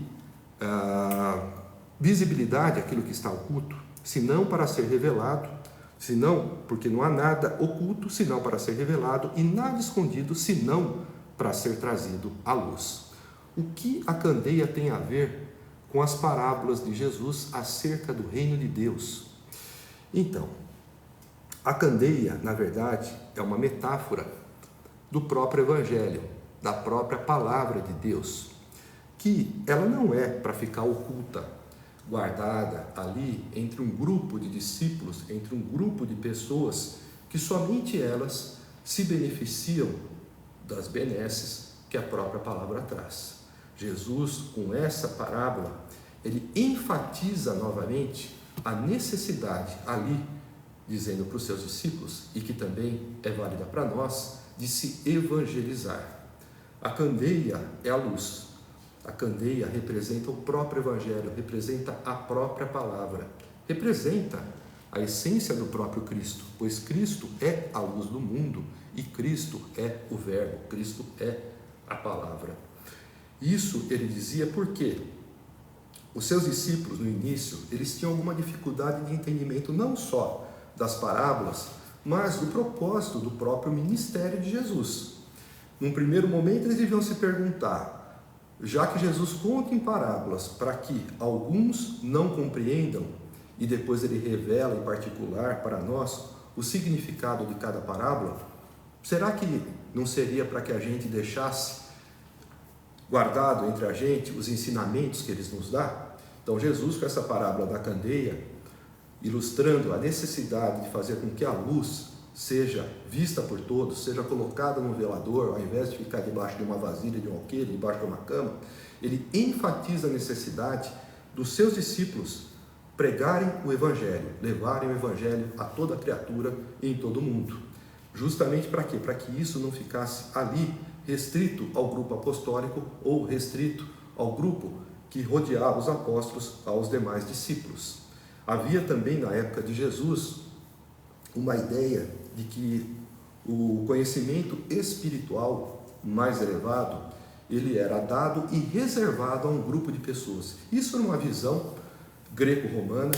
visibilidade àquilo que está oculto, senão para ser revelado, senão porque não há nada oculto, senão para ser revelado, e nada escondido, senão para ser trazido à luz. O que a candeia tem a ver com as parábolas de Jesus acerca do reino de Deus? Então, a candeia, na verdade, é uma metáfora do próprio Evangelho, da própria palavra de Deus, que ela não é para ficar oculta, guardada ali entre um grupo de discípulos, entre um grupo de pessoas que somente elas se beneficiam das benesses que a própria palavra traz. Jesus, com essa parábola, ele enfatiza novamente a necessidade ali, dizendo para os seus discípulos, e que também é válida para nós, de se evangelizar. A candeia é a luz. A candeia representa o próprio Evangelho, representa a própria palavra, representa a essência do próprio Cristo, pois Cristo é a luz do mundo e Cristo é o Verbo, Cristo é a palavra. Isso ele dizia porque os seus discípulos no início, eles tinham alguma dificuldade de entendimento não só das parábolas, mas do propósito do próprio ministério de Jesus. Num primeiro momento eles deviam se perguntar: já que Jesus conta em parábolas para que alguns não compreendam, e depois ele revela em particular para nós o significado de cada parábola, será que não seria para que a gente deixasse guardado entre a gente os ensinamentos que eles nos dá? Então Jesus, com essa parábola da candeia, ilustrando a necessidade de fazer com que a luz seja vista por todos, seja colocada no velador, ao invés de ficar debaixo de uma vasilha, de um alqueire, debaixo de uma cama, ele enfatiza a necessidade dos seus discípulos pregarem o Evangelho, levarem o Evangelho a toda criatura e em todo o mundo. Justamente para quê? Para que isso não ficasse ali restrito ao grupo apostólico ou restrito ao grupo que rodeava os apóstolos, aos demais discípulos. Havia também na época de Jesus uma ideia de que o conhecimento espiritual mais elevado, ele era dado e reservado a um grupo de pessoas. Isso era uma visão greco-romana,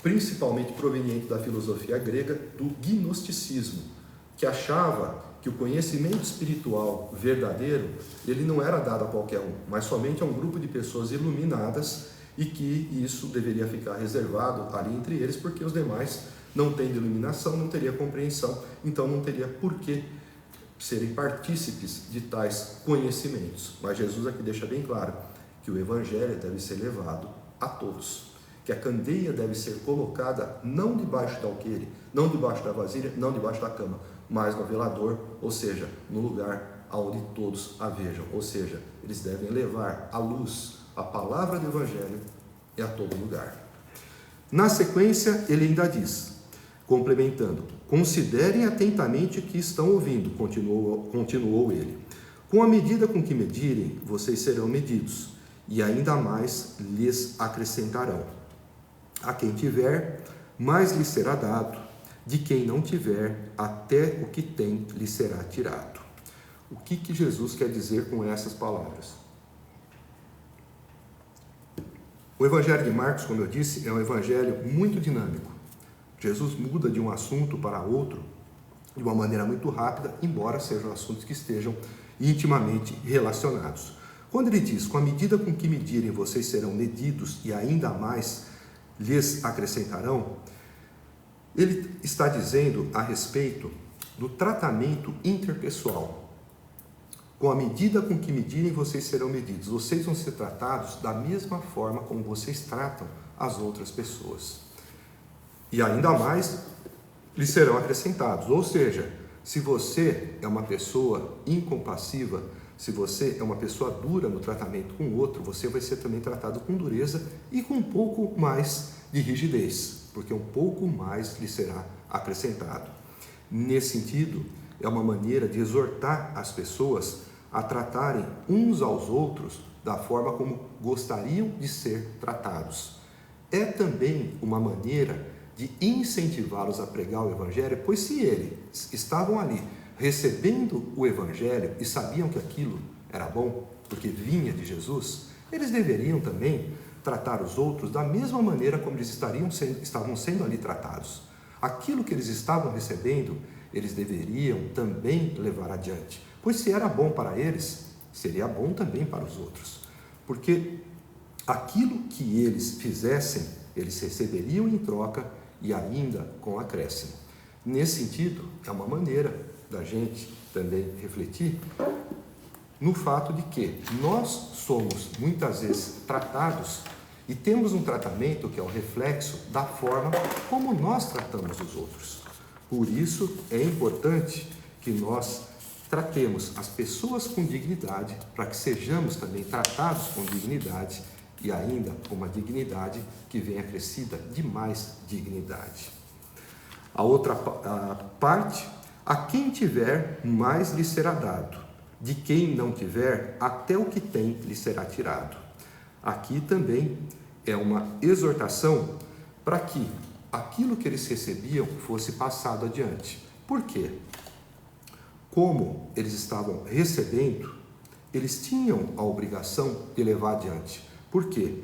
principalmente proveniente da filosofia grega, do gnosticismo, que achava que o conhecimento espiritual verdadeiro, ele não era dado a qualquer um, mas somente a um grupo de pessoas iluminadas, e que isso deveria ficar reservado ali entre eles, porque os demais não tendo iluminação, não teria compreensão, então não teria por que serem partícipes de tais conhecimentos. Mas Jesus aqui deixa bem claro que o Evangelho deve ser levado a todos, que a candeia deve ser colocada não debaixo da alqueire, não debaixo da vasilha, não debaixo da cama, mas no velador, ou seja, no lugar onde todos a vejam, ou seja, eles devem levar a luz, a palavra do Evangelho e a todo lugar. Na sequência, ele ainda diz, complementando: considerem atentamente o que estão ouvindo, continuou ele. Com a medida com que medirem, vocês serão medidos, e ainda mais lhes acrescentarão. A quem tiver, mais lhe será dado, de quem não tiver, até o que tem lhe será tirado. O que Jesus quer dizer com essas palavras? O O Evangelho de Marcos, como eu disse, é um evangelho muito dinâmico. Jesus muda de um assunto para outro de uma maneira muito rápida, embora sejam assuntos que estejam intimamente relacionados. Quando ele diz, com a medida com que medirem, vocês serão medidos e ainda mais lhes acrescentarão, ele está dizendo a respeito do tratamento interpessoal. Com a medida com que medirem, vocês serão medidos. Vocês vão ser tratados da mesma forma como vocês tratam as outras pessoas. E ainda mais lhes serão acrescentados. Ou seja, se você é uma pessoa incompassiva, se você é uma pessoa dura no tratamento com o outro, você vai ser também tratado com dureza e com um pouco mais de rigidez, porque um pouco mais lhe será acrescentado. Nesse sentido, é uma maneira de exortar as pessoas a tratarem uns aos outros da forma como gostariam de ser tratados. É também uma maneira de incentivá-los a pregar o Evangelho, pois se eles estavam ali recebendo o Evangelho e sabiam que aquilo era bom, porque vinha de Jesus, eles deveriam também tratar os outros da mesma maneira como eles estavam sendo ali tratados. Aquilo que eles estavam recebendo, eles deveriam também levar adiante, pois se era bom para eles, seria bom também para os outros, porque aquilo que eles fizessem, eles receberiam em troca e ainda com acréscimo. Nesse sentido, é uma maneira da gente também refletir no fato de que nós somos muitas vezes tratados e temos um tratamento que é o reflexo da forma como nós tratamos os outros. Por isso é importante que nós tratemos as pessoas com dignidade, para que sejamos também tratados com dignidade e ainda com uma dignidade que venha acrescida de mais dignidade. A outra parte, a quem tiver, mais lhe será dado. De quem não tiver, até o que tem lhe será tirado. Aqui também é uma exortação para que aquilo que eles recebiam fosse passado adiante. Por quê? Como eles estavam recebendo, eles tinham a obrigação de levar adiante. Por quê?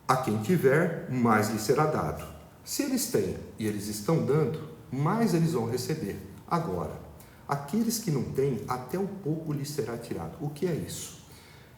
A quem tiver, mais lhe será dado. Se eles têm e eles estão dando, mais eles vão receber. Agora, aqueles que não têm, até um pouco lhes será tirado. O que é isso?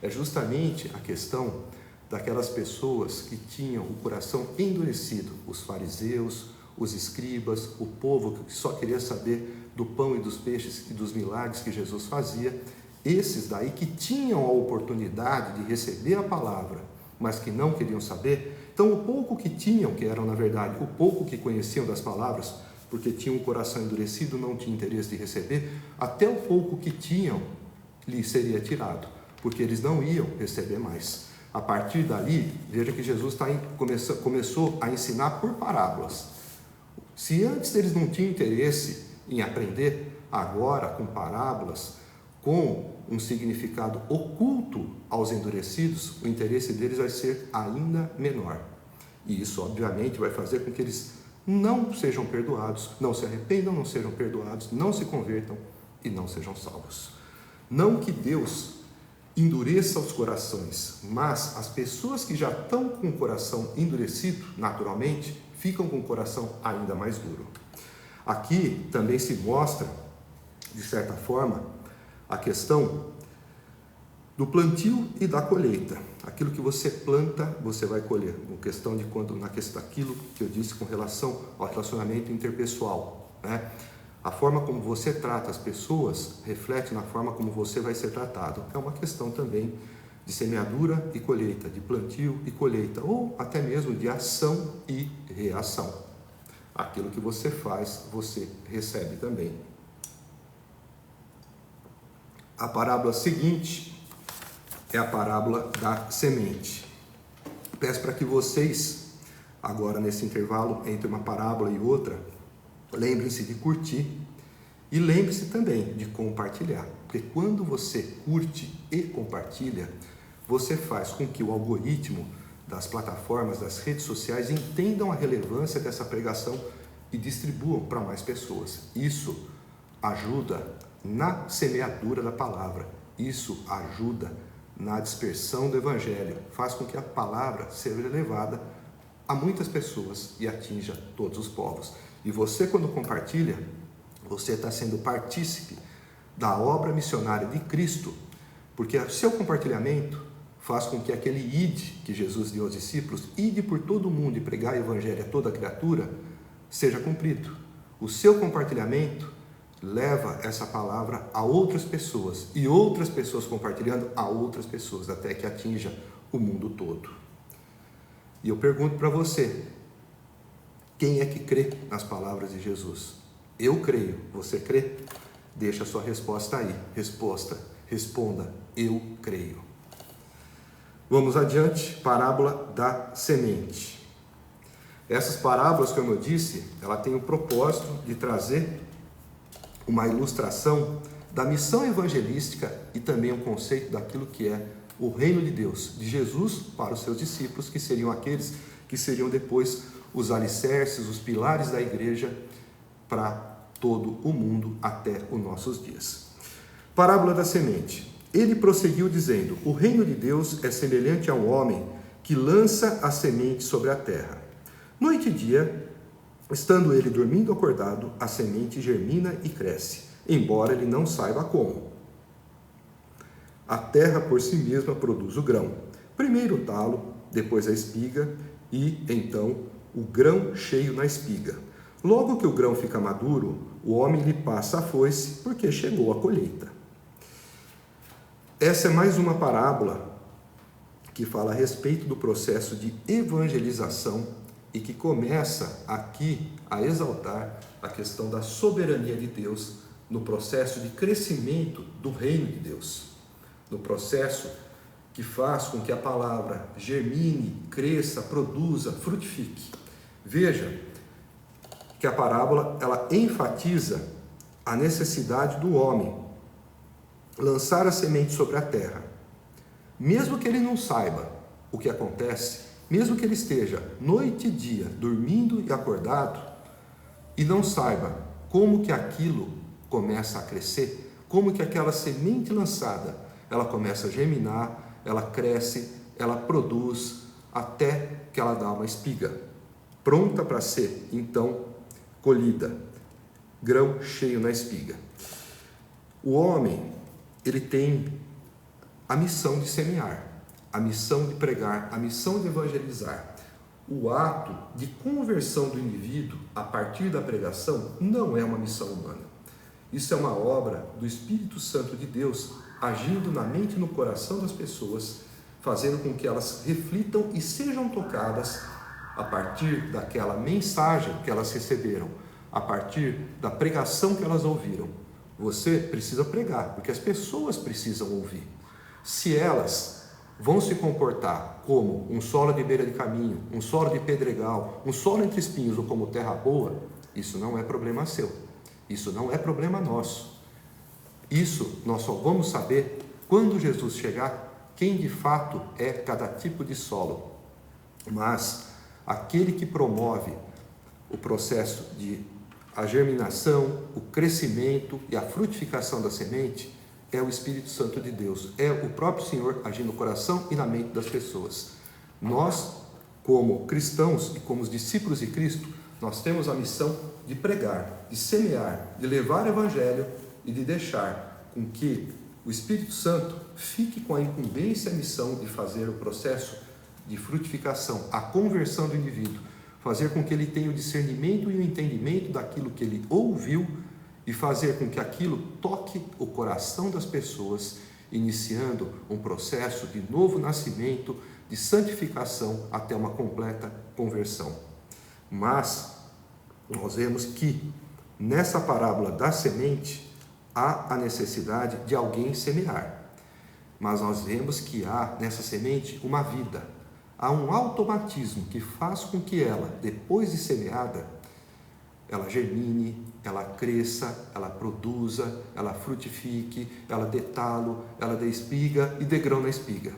É justamente a questão daquelas pessoas que tinham o coração endurecido, os fariseus, os escribas, o povo que só queria saber do pão e dos peixes e dos milagres que Jesus fazia. Esses daí que tinham a oportunidade de receber a palavra, mas que não queriam saber. Então, o pouco que tinham, que eram na verdade o pouco que conheciam das palavras, porque tinham o coração endurecido, não tinham interesse de receber, até o pouco que tinham lhe seria tirado, porque eles não iam receber mais. A partir dali, veja que Jesus começou a ensinar por parábolas. Se antes eles não tinham interesse em aprender, agora com parábolas, com um significado oculto aos endurecidos, o interesse deles vai ser ainda menor. E isso, obviamente, vai fazer com que eles não sejam perdoados, não se arrependam, não sejam perdoados, não se convertam e não sejam salvos. Não que Deus endureça os corações, mas as pessoas que já estão com o coração endurecido, naturalmente, ficam com o coração ainda mais duro. Aqui também se mostra, de certa forma, a questão do plantio e da colheita. Aquilo que você planta, você vai colher. Aquilo que eu disse com relação ao relacionamento interpessoal, né? A forma como você trata as pessoas reflete na forma como você vai ser tratado. É uma questão também de semeadura e colheita, de plantio e colheita, ou até mesmo de ação e reação. Aquilo que você faz, você recebe também. A parábola seguinte é a parábola da semente. Peço para que vocês, agora nesse intervalo entre uma parábola e outra, lembrem-se de curtir e lembre-se também de compartilhar. Porque quando você curte e compartilha, você faz com que o algoritmo das plataformas, das redes sociais, entendam a relevância dessa pregação e distribuam para mais pessoas. Isso ajuda na semeadura da palavra. Isso ajuda na dispersão do Evangelho, faz com que a palavra seja levada a muitas pessoas e atinja todos os povos. E você, quando compartilha, você está sendo partícipe da obra missionária de Cristo, porque o seu compartilhamento faz com que aquele ide que Jesus deu aos discípulos, ide por todo o mundo e pregar o Evangelho a toda criatura, seja cumprido. O seu compartilhamento leva essa palavra a outras pessoas, e outras pessoas compartilhando a outras pessoas, até que atinja o mundo todo. E eu pergunto para você, quem é que crê nas palavras de Jesus? Eu creio, você crê? Deixa a sua resposta aí. Responda, eu creio. Vamos adiante, parábola da semente. Essas parábolas, como eu disse, ela tem o propósito de trazer uma ilustração da missão evangelística e também o conceito daquilo que é o reino de Deus, de Jesus para os seus discípulos, que seriam aqueles que seriam depois os alicerces, os pilares da igreja para todo o mundo até os nossos dias. Parábola da semente. Ele prosseguiu dizendo: o reino de Deus é semelhante a um homem que lança a semente sobre a terra. Noite e dia, estando ele dormindo acordado, a semente germina e cresce, embora ele não saiba como. A terra por si mesma produz o grão. Primeiro o talo, depois a espiga e, então, o grão cheio na espiga. Logo que o grão fica maduro, o homem lhe passa a foice, porque chegou a colheita. Essa é mais uma parábola que fala a respeito do processo de evangelização e que começa aqui a exaltar a questão da soberania de Deus no processo de crescimento do reino de Deus, no processo que faz com que a palavra germine, cresça, produza, frutifique. Veja que a parábola ela enfatiza a necessidade do homem lançar a semente sobre a terra. Mesmo que ele não saiba o que acontece, mesmo que ele esteja noite e dia dormindo e acordado e não saiba como que aquilo começa a crescer, como que aquela semente lançada, ela começa a germinar, ela cresce, ela produz, até que ela dá uma espiga, pronta para ser, então, colhida, grão cheio na espiga. O homem, ele tem a missão de semear, a missão de pregar, a missão de evangelizar. O ato de conversão do indivíduo a partir da pregação não é uma missão humana. Isso é uma obra do Espírito Santo de Deus, agindo na mente e no coração das pessoas, fazendo com que elas reflitam e sejam tocadas a partir daquela mensagem que elas receberam, a partir da pregação que elas ouviram. Você precisa pregar, porque as pessoas precisam ouvir. Se elas vão se comportar como um solo de beira de caminho, um solo de pedregal, um solo entre espinhos ou como terra boa, isso não é problema seu, isso não é problema nosso. Isso nós só vamos saber quando Jesus chegar, quem de fato é cada tipo de solo. Mas aquele que promove o processo de a germinação, o crescimento e a frutificação da semente é o Espírito Santo de Deus, é o próprio Senhor agindo no coração e na mente das pessoas. Nós, como cristãos e como os discípulos de Cristo, nós temos a missão de pregar, de semear, de levar o Evangelho e de deixar com que o Espírito Santo fique com a incumbência e a missão de fazer o processo de frutificação, a conversão do indivíduo, fazer com que ele tenha o discernimento e o entendimento daquilo que ele ouviu e fazer com que aquilo toque o coração das pessoas, iniciando um processo de novo nascimento, de santificação até uma completa conversão. Mas nós vemos que nessa parábola da semente há a necessidade de alguém semear, mas nós vemos que há nessa semente uma vida. Há um automatismo que faz com que ela, depois de semeada, ela germine, ela cresça, ela produza, ela frutifique, ela dê talo, ela dê espiga e dê grão na espiga.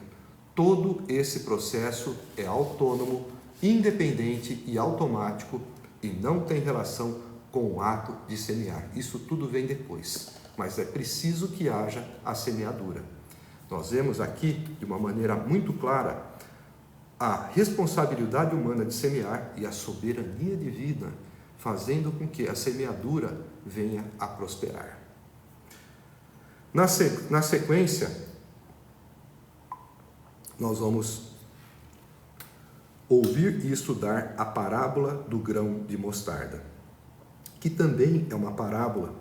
Todo esse processo é autônomo, independente e automático e não tem relação com o ato de semear. Isso tudo vem depois, mas é preciso que haja a semeadura. Nós vemos aqui, de uma maneira muito clara, a responsabilidade humana de semear e a soberania divina, fazendo com que a semeadura venha a prosperar. Na sequência, nós vamos ouvir e estudar a parábola do grão de mostarda, que também é uma parábola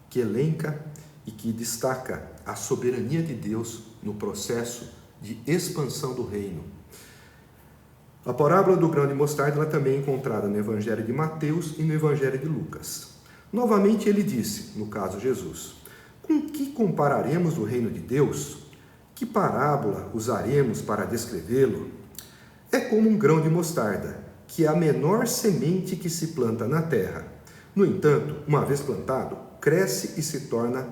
que elenca e que destaca a soberania de Deus no processo de expansão do reino. A parábola do grão de mostarda ela também é encontrada no Evangelho de Mateus e no Evangelho de Lucas. Novamente ele disse, no caso Jesus: com que compararemos o reino de Deus? Que parábola usaremos para descrevê-lo? É como um grão de mostarda, que é a menor semente que se planta na terra. No entanto, uma vez plantado, cresce e se torna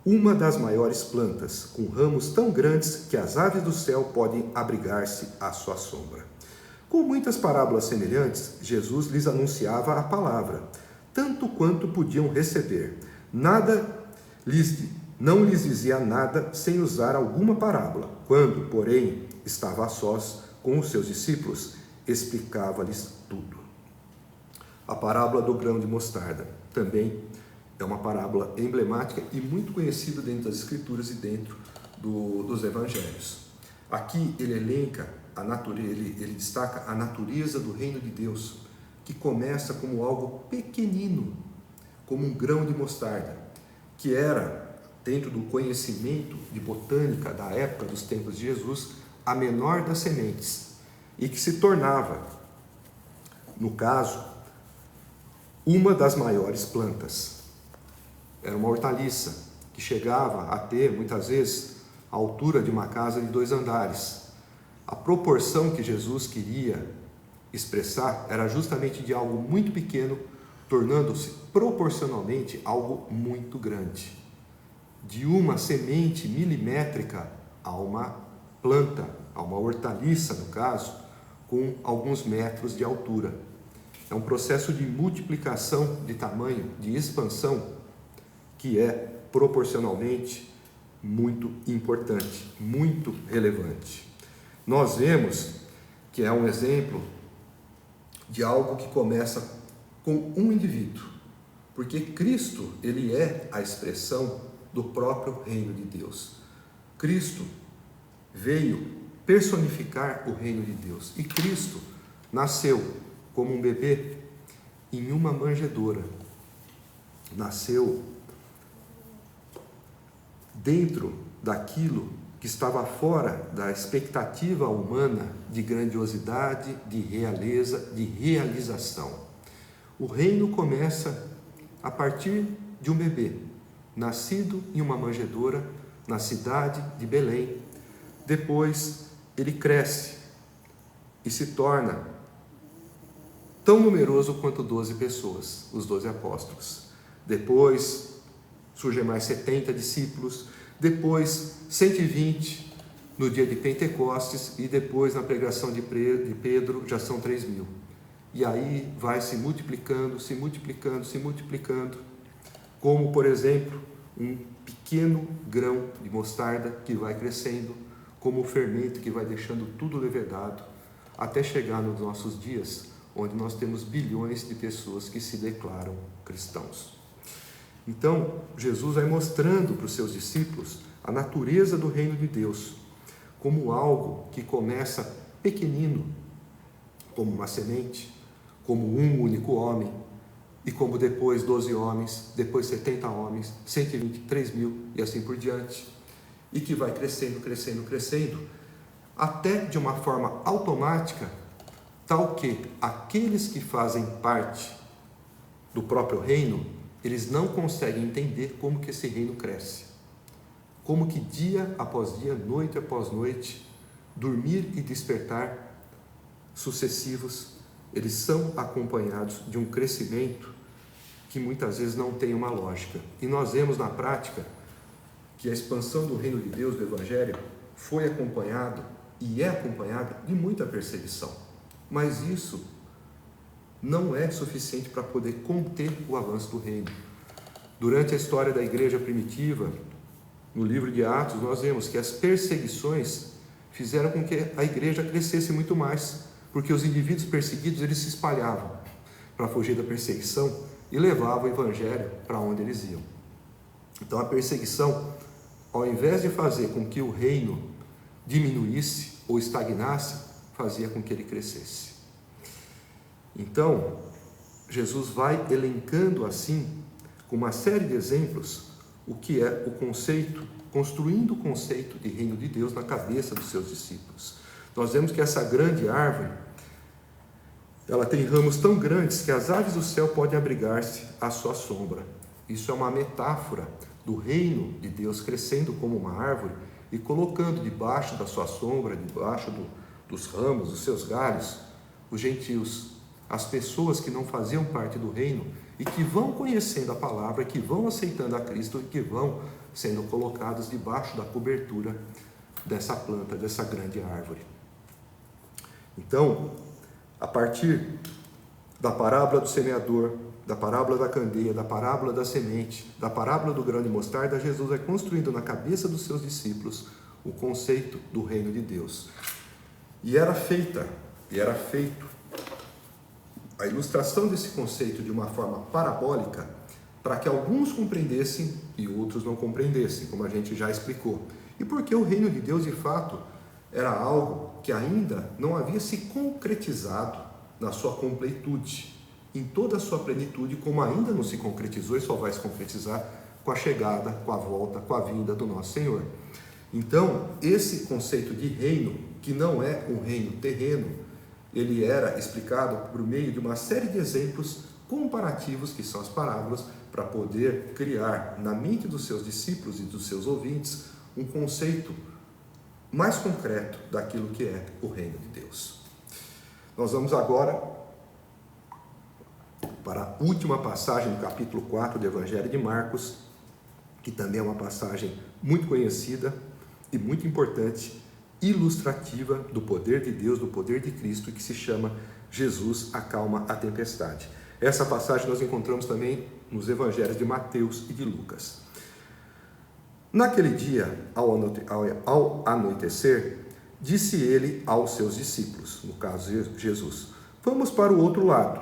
uma das maiores plantas, com ramos tão grandes que as aves do céu podem abrigar-se à sua sombra. Com muitas parábolas semelhantes, Jesus lhes anunciava a palavra, tanto quanto podiam receber. Não lhes dizia nada sem usar alguma parábola. Quando, porém, estava a sós com os seus discípulos, explicava-lhes tudo. A parábola do grão de mostarda também é uma parábola emblemática e muito conhecida dentro das Escrituras e dentro dos Evangelhos. Aqui ele elenca a natureza, ele destaca a natureza do reino de Deus, que começa como algo pequenino, como um grão de mostarda, que era, dentro do conhecimento de botânica da época dos tempos de Jesus, a menor das sementes, e que se tornava, no caso, uma das maiores plantas. Era uma hortaliça que chegava a ter, muitas vezes, a altura de uma casa de 2 andares. A proporção que Jesus queria expressar era justamente de algo muito pequeno, tornando-se proporcionalmente algo muito grande. De uma semente milimétrica a uma planta, a uma hortaliça, no caso, com alguns metros de altura. É um processo de multiplicação de tamanho, de expansão, que é proporcionalmente muito importante, muito relevante. Nós vemos que é um exemplo de algo que começa com um indivíduo, porque Cristo, ele é a expressão do próprio reino de Deus. Cristo veio personificar o reino de Deus, e Cristo nasceu como um bebê em uma manjedoura. Nasceu dentro daquilo que estava fora da expectativa humana de grandiosidade, de realeza, de realização. O reino começa a partir de um bebê, nascido em uma manjedoura na cidade de Belém. Depois ele cresce e se torna tão numeroso quanto 12 pessoas, os 12 apóstolos. Depois surgem mais 70 discípulos, depois 120 no dia de Pentecostes, e depois na pregação de Pedro já são 3.000. E aí vai se multiplicando, como, por exemplo, um pequeno grão de mostarda que vai crescendo, como o fermento que vai deixando tudo levedado, até chegar nos nossos dias, onde nós temos bilhões de pessoas que se declaram cristãos. Então, Jesus vai mostrando para os seus discípulos a natureza do reino de Deus, como algo que começa pequenino, como uma semente, como um único homem, e como depois 12 homens, depois 70 homens, 120, 3.000 e assim por diante, e que vai crescendo, até de uma forma automática, tal que aqueles que fazem parte do próprio reino, eles não conseguem entender como que esse reino cresce. Como que dia após dia, noite após noite, dormir e despertar sucessivos, eles são acompanhados de um crescimento que muitas vezes não tem uma lógica. E nós vemos na prática que a expansão do reino de Deus, do Evangelho, foi acompanhado e é acompanhado de muita perseguição. Mas isso não é suficiente para poder conter o avanço do reino. Durante a história da igreja primitiva, no livro de Atos, nós vemos que as perseguições fizeram com que a igreja crescesse muito mais, porque os indivíduos perseguidos, eles se espalhavam para fugir da perseguição e levavam o evangelho para onde eles iam. Então a perseguição, ao invés de fazer com que o reino diminuísse ou estagnasse, fazia com que ele crescesse. Então, Jesus vai elencando assim, com uma série de exemplos, o que é o conceito, construindo o conceito de reino de Deus na cabeça dos seus discípulos. Nós vemos que essa grande árvore, ela tem ramos tão grandes que as aves do céu podem abrigar-se à sua sombra. Isso é uma metáfora do reino de Deus crescendo como uma árvore e colocando debaixo da sua sombra, debaixo dos ramos, dos seus galhos, os gentios, as pessoas que não faziam parte do reino e que vão conhecendo a palavra, que vão aceitando a Cristo e que vão sendo colocados debaixo da cobertura dessa planta, dessa grande árvore. Então, a partir da parábola do semeador, da parábola da candeia, da parábola da semente, da parábola do grão de mostarda, Jesus vai construindo na cabeça dos seus discípulos o conceito do reino de Deus. E era feito a ilustração desse conceito de uma forma parabólica para que alguns compreendessem e outros não compreendessem, como a gente já explicou. E porque o reino de Deus, de fato, era algo que ainda não havia se concretizado na sua completude, em toda a sua plenitude, como ainda não se concretizou e só vai se concretizar com a chegada, com a volta, com a vinda do nosso Senhor. Então, esse conceito de reino, que não é um reino terreno, ele era explicado por meio de uma série de exemplos comparativos, que são as parábolas, para poder criar na mente dos seus discípulos e dos seus ouvintes um conceito mais concreto daquilo que é o reino de Deus. Nós vamos agora para a última passagem do capítulo 4 do Evangelho de Marcos, que também é uma passagem muito conhecida e muito importante, ilustrativa do poder de Deus, do poder de Cristo, que se chama Jesus acalma a tempestade. Essa passagem nós encontramos também nos evangelhos de Mateus e de Lucas. Naquele dia, ao anoitecer, disse ele aos seus discípulos, no caso Jesus, vamos para o outro lado.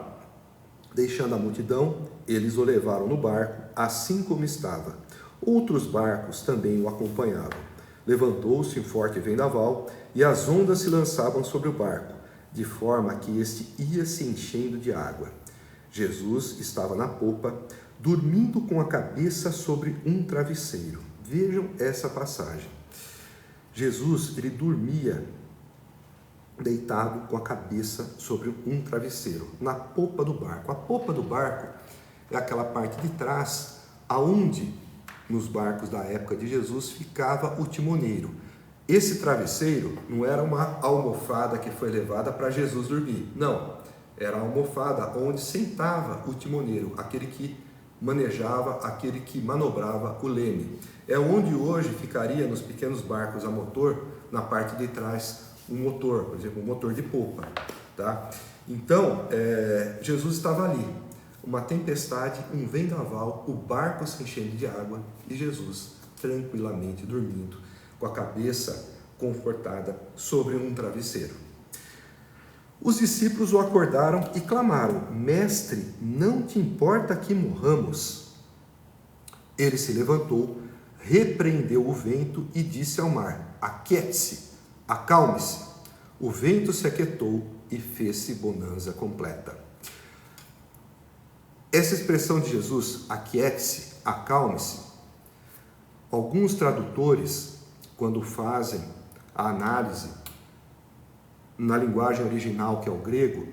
Deixando a multidão, eles o levaram no barco, assim como estava. Outros barcos também o acompanhavam. Levantou-se um forte vendaval e as ondas se lançavam sobre o barco, de forma que este ia se enchendo de água. Jesus estava na popa, dormindo com a cabeça sobre um travesseiro. Vejam essa passagem. Jesus, ele dormia deitado com a cabeça sobre um travesseiro, na popa do barco. A popa do barco é aquela parte de trás, aonde nos barcos da época de Jesus ficava o timoneiro. Esse travesseiro não era uma almofada que foi levada para Jesus dormir, não. Era a almofada onde sentava o timoneiro, aquele que manejava, aquele que manobrava o leme. É onde hoje ficaria nos pequenos barcos a motor, na parte de trás, um motor, por exemplo, um motor de popa. Tá? Então, Jesus estava ali, uma tempestade, um vendaval, o barco se enchendo de água e Jesus tranquilamente dormindo, com a cabeça confortada sobre um travesseiro. Os discípulos o acordaram e clamaram: Mestre, não te importa que morramos? Ele se levantou, repreendeu o vento e disse ao mar: Aquiete-se, acalme-se. O vento se aquietou e fez-se bonança completa. Essa expressão de Jesus, aquiete-se, acalme-se, alguns tradutores, quando fazem a análise na linguagem original, que é o grego,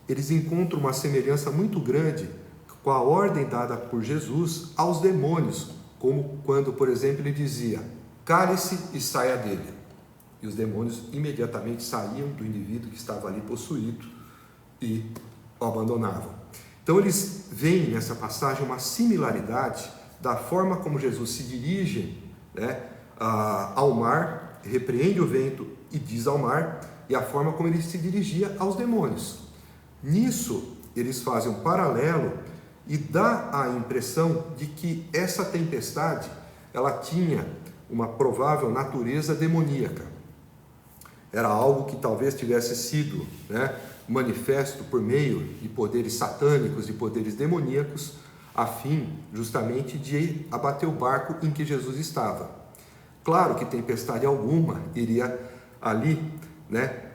eles encontram uma semelhança muito grande com a ordem dada por Jesus aos demônios, como quando, por exemplo, ele dizia: cale-se e saia dele. E os demônios imediatamente saíam do indivíduo que estava ali possuído e o abandonavam. Então eles veem nessa passagem uma similaridade da forma como Jesus se dirige, ao mar, repreende o vento e diz ao mar, e a forma como ele se dirigia aos demônios. Nisso, eles fazem um paralelo e dá a impressão de que essa tempestade, ela tinha uma provável natureza demoníaca. Era algo que talvez tivesse sido, manifesto por meio de poderes satânicos, de poderes demoníacos, a fim justamente de abater o barco em que Jesus estava. Claro que tempestade alguma iria ali,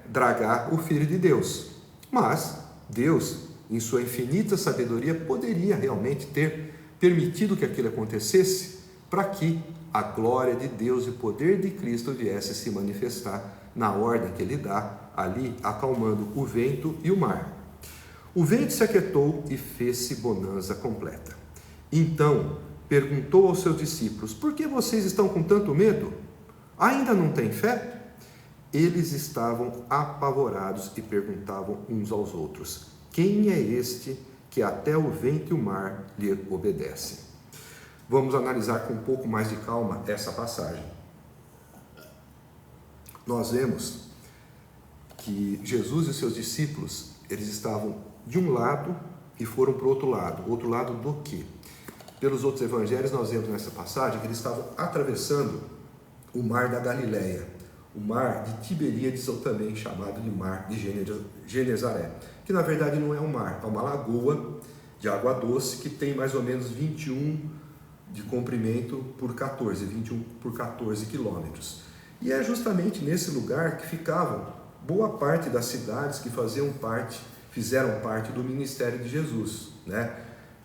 dragar o Filho de Deus, mas Deus, em sua infinita sabedoria, poderia realmente ter permitido que aquilo acontecesse para que a glória de Deus e o poder de Cristo viesse se manifestar na ordem que ele dá, ali acalmando o vento e o mar. O vento se aquietou e fez-se bonança completa. Então perguntou aos seus discípulos: por que vocês estão com tanto medo? Ainda não têm fé? Eles estavam apavorados e perguntavam uns aos outros: quem é este que até o vento e o mar lhe obedecem? Vamos analisar com um pouco mais de calma essa passagem. Nós vemos que Jesus e seus discípulos, eles estavam de um lado e foram para o outro lado. Outro lado do quê? Pelos outros evangelhos nós vemos nessa passagem que eles estavam atravessando o mar da Galileia, o mar de Tiberíades, ou também chamado de mar de Genezaré, que na verdade não é um mar, é uma lagoa de água doce que tem mais ou menos 21 de comprimento por 14, 21 por 14 quilômetros. E é justamente nesse lugar que ficavam boa parte das cidades que fizeram parte do ministério de Jesus,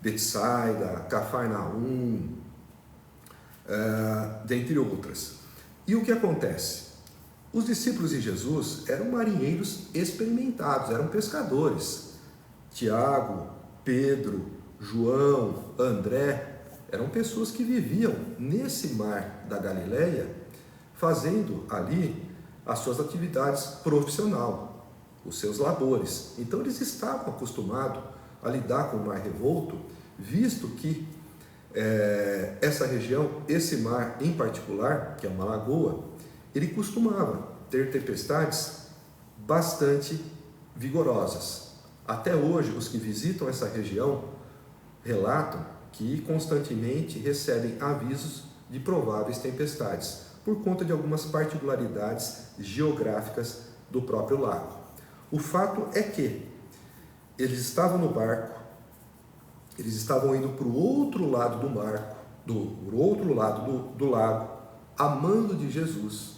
Betsaida, Cafarnaum, dentre outras. E o que acontece? Os discípulos de Jesus eram marinheiros experimentados, eram pescadores. Tiago, Pedro, João, André, eram pessoas que viviam nesse mar da Galileia, fazendo ali as suas atividades profissionais, os seus labores. Então eles estavam acostumados a lidar com o mar revolto, visto que essa região, esse mar em particular, que é uma lagoa, ele costumava ter tempestades bastante vigorosas. Até hoje, os que visitam essa região relatam que constantemente recebem avisos de prováveis tempestades, por conta de algumas particularidades geográficas do próprio lago. O fato é que eles estavam no barco, eles estavam indo para o outro lado do barco, do outro lado do lago, amando de Jesus,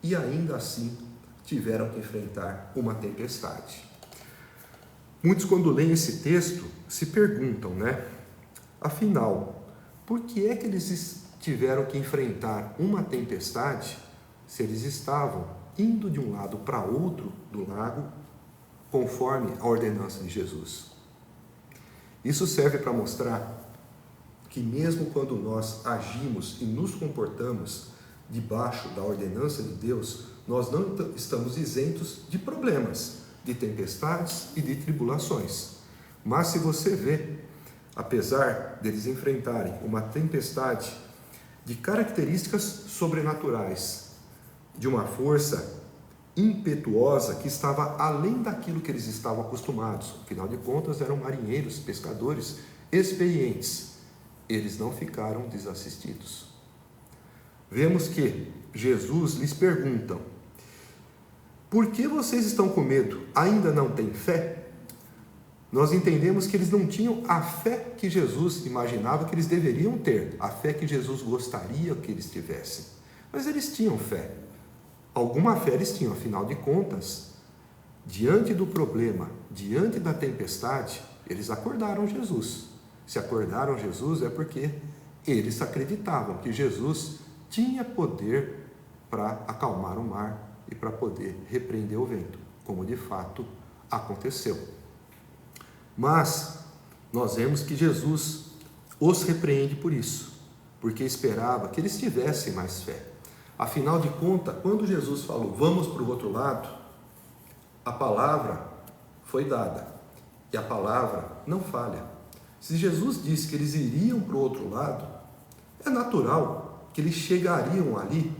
e ainda assim tiveram que enfrentar uma tempestade. Muitos, quando leem esse texto, se perguntam, afinal, por que é que eles tiveram que enfrentar uma tempestade se eles estavam indo de um lado para outro do lago, conforme a ordenança de Jesus? Isso serve para mostrar que mesmo quando nós agimos e nos comportamos debaixo da ordenança de Deus, nós não estamos isentos de problemas, de tempestades e de tribulações. Mas se você vê, apesar deles enfrentarem uma tempestade de características sobrenaturais, de uma força impetuosa que estava além daquilo que eles estavam acostumados. Afinal de contas, eram marinheiros, pescadores experientes. Eles não ficaram desassistidos. Vemos que Jesus lhes pergunta: por que vocês estão com medo? Ainda não têm fé? Nós entendemos que eles não tinham a fé que Jesus imaginava que eles deveriam ter, a fé que Jesus gostaria que eles tivessem. Mas eles tinham fé. Alguma fé eles tinham, afinal de contas, diante do problema, diante da tempestade, eles acordaram Jesus. Se acordaram Jesus é porque eles acreditavam que Jesus tinha poder para acalmar o mar e para poder repreender o vento, como de fato aconteceu. Mas nós vemos que Jesus os repreende por isso, porque esperava que eles tivessem mais fé. Afinal de contas, quando Jesus falou, vamos para o outro lado, a palavra foi dada, e a palavra não falha. Se Jesus disse que eles iriam para o outro lado, é natural que eles chegariam ali,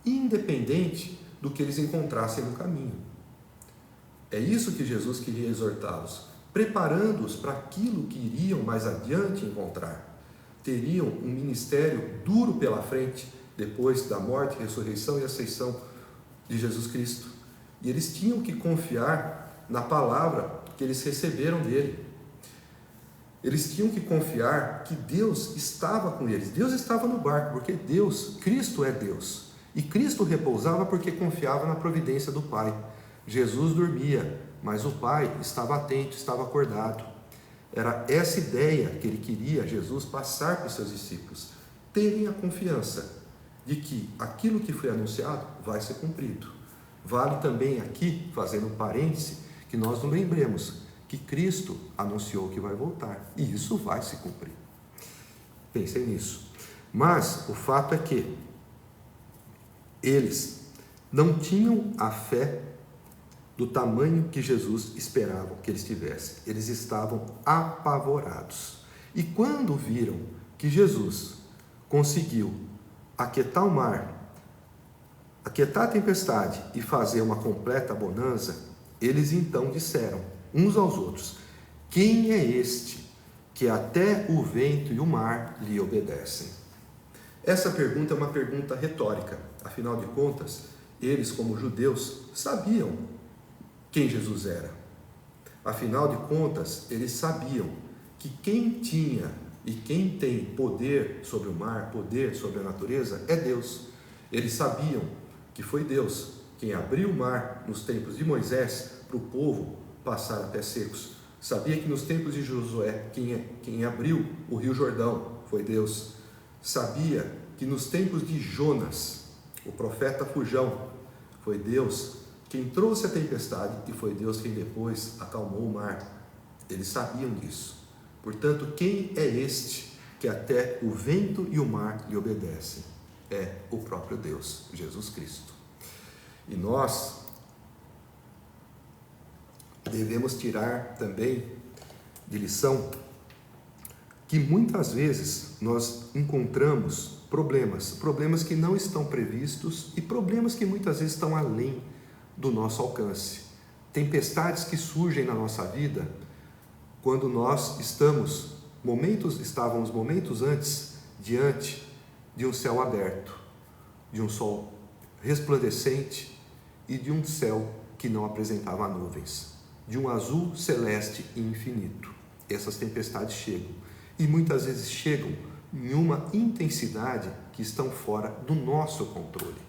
independente do que eles encontrassem no caminho. É isso que Jesus queria exortá-los, preparando-os para aquilo que iriam mais adiante encontrar. Teriam um ministério duro pela frente, depois da morte, ressurreição e ascensão de Jesus Cristo. E eles tinham que confiar na palavra que eles receberam dele. Eles tinham que confiar que Deus estava com eles. Deus estava no barco, porque Cristo é Deus. E Cristo repousava porque confiava na providência do Pai. Jesus dormia, mas o Pai estava atento, estava acordado. Era essa ideia que ele queria, Jesus, passar para os seus discípulos. Terem a confiança de que aquilo que foi anunciado vai ser cumprido. Vale também aqui, fazendo um parêntese, que nós nos lembremos que Cristo anunciou que vai voltar, e isso vai se cumprir. Pensem nisso. Mas o fato é que eles não tinham a fé do tamanho que Jesus esperava que eles tivessem. Eles estavam apavorados. E quando viram que Jesus conseguiu aquietar o mar, aquietar a tempestade e fazer uma completa bonança, eles então disseram uns aos outros: quem é este que até o vento e o mar lhe obedecem? Essa pergunta é uma pergunta retórica. Afinal de contas, eles, como judeus, sabiam quem Jesus era. Afinal de contas, eles sabiam que quem tinha e quem tem poder sobre o mar, poder sobre a natureza, é Deus. Eles sabiam que foi Deus quem abriu o mar nos tempos de Moisés para o povo passar a pés secos. Sabia que nos tempos de Josué, quem abriu o rio Jordão foi Deus. Sabia que nos tempos de Jonas, o profeta fujão, foi Deus quem trouxe a tempestade e foi Deus quem depois acalmou o mar. Eles sabiam disso. Portanto, quem é este que até o vento e o mar lhe obedecem? É o próprio Deus, Jesus Cristo. E nós devemos tirar também de lição que muitas vezes nós encontramos problemas que não estão previstos e problemas que muitas vezes estão além do nosso alcance. Tempestades que surgem na nossa vida quando nós estávamos momentos antes diante de um céu aberto, de um sol resplandecente e de um céu que não apresentava nuvens, de um azul celeste e infinito. Essas tempestades chegam e muitas vezes chegam em uma intensidade que estão fora do nosso controle.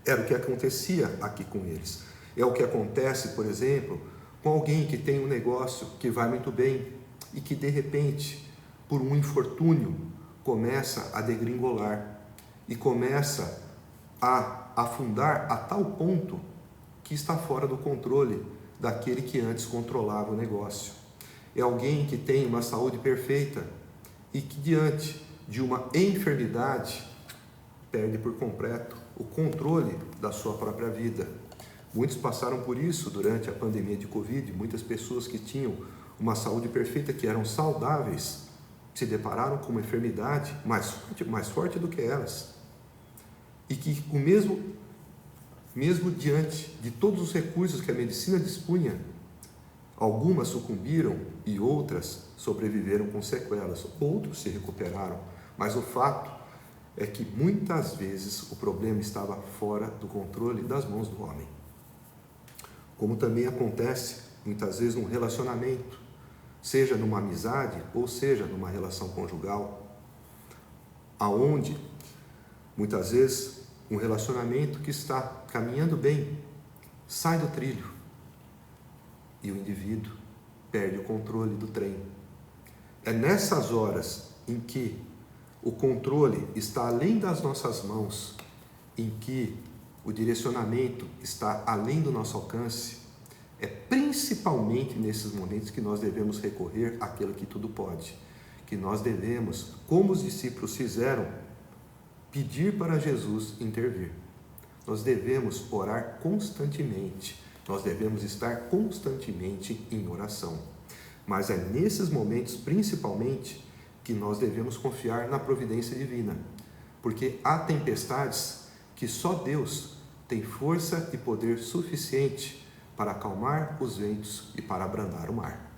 Era o que acontecia aqui com eles. É o que acontece, por exemplo, com alguém que tem um negócio que vai muito bem e que de repente, por um infortúnio, começa a degringolar e começa a afundar a tal ponto que está fora do controle daquele que antes controlava o negócio. É alguém que tem uma saúde perfeita e que diante de uma enfermidade perde por completo o controle da sua própria vida. Muitos passaram por isso durante a pandemia de Covid. Muitas pessoas que tinham uma saúde perfeita, que eram saudáveis, se depararam com uma enfermidade mais forte do que elas. E que mesmo diante de todos os recursos que a medicina dispunha, algumas sucumbiram e outras sobreviveram com sequelas. Outros se recuperaram. Mas o fato é que muitas vezes o problema estava fora do controle das mãos do homem. Como também acontece muitas vezes num relacionamento, seja numa amizade ou seja numa relação conjugal, aonde muitas vezes um relacionamento que está caminhando bem sai do trilho e o indivíduo perde o controle do trem. É nessas horas em que o controle está além das nossas mãos, em que o direcionamento está além do nosso alcance, é principalmente nesses momentos que nós devemos recorrer àquilo que tudo pode, que nós devemos, como os discípulos fizeram, pedir para Jesus intervir. Nós devemos orar constantemente, nós devemos estar constantemente em oração. Mas é nesses momentos, principalmente, que nós devemos confiar na providência divina, porque há tempestades que só Deus tem força e poder suficiente para acalmar os ventos e para abrandar o mar.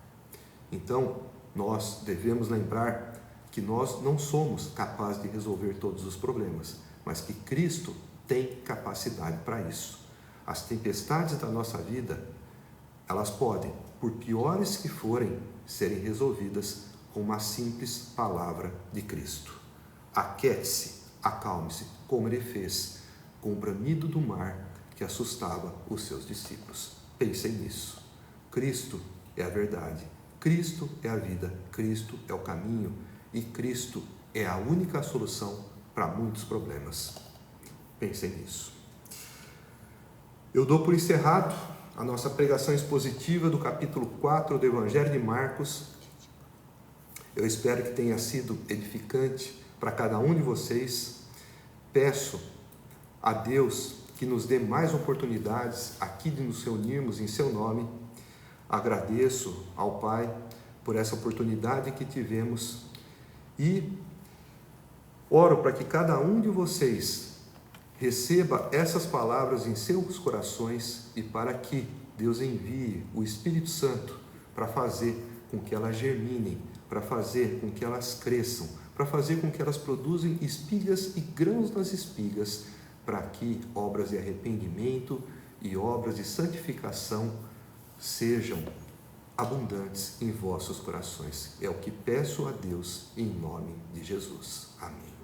Então, nós devemos lembrar que nós não somos capazes de resolver todos os problemas, mas que Cristo tem capacidade para isso. As tempestades da nossa vida, elas podem, por piores que forem, serem resolvidas com uma simples palavra de Cristo. Aquiete-se, acalme-se, como ele fez com o bramido do mar que assustava os seus discípulos. Pensem nisso. Cristo é a verdade, Cristo é a vida, Cristo é o caminho e Cristo é a única solução para muitos problemas. Pensem nisso. Eu dou por encerrado a nossa pregação expositiva do capítulo 4 do Evangelho de Marcos. Eu espero que tenha sido edificante para cada um de vocês. Peço a Deus que nos dê mais oportunidades aqui de nos reunirmos em seu nome. Agradeço ao Pai por essa oportunidade que tivemos e oro para que cada um de vocês receba essas palavras em seus corações e para que Deus envie o Espírito Santo para fazer com que elas germinem, para fazer com que elas cresçam, para fazer com que elas produzam espigas e grãos nas espigas, para que obras de arrependimento e obras de santificação sejam abundantes em vossos corações. É o que peço a Deus em nome de Jesus. Amém.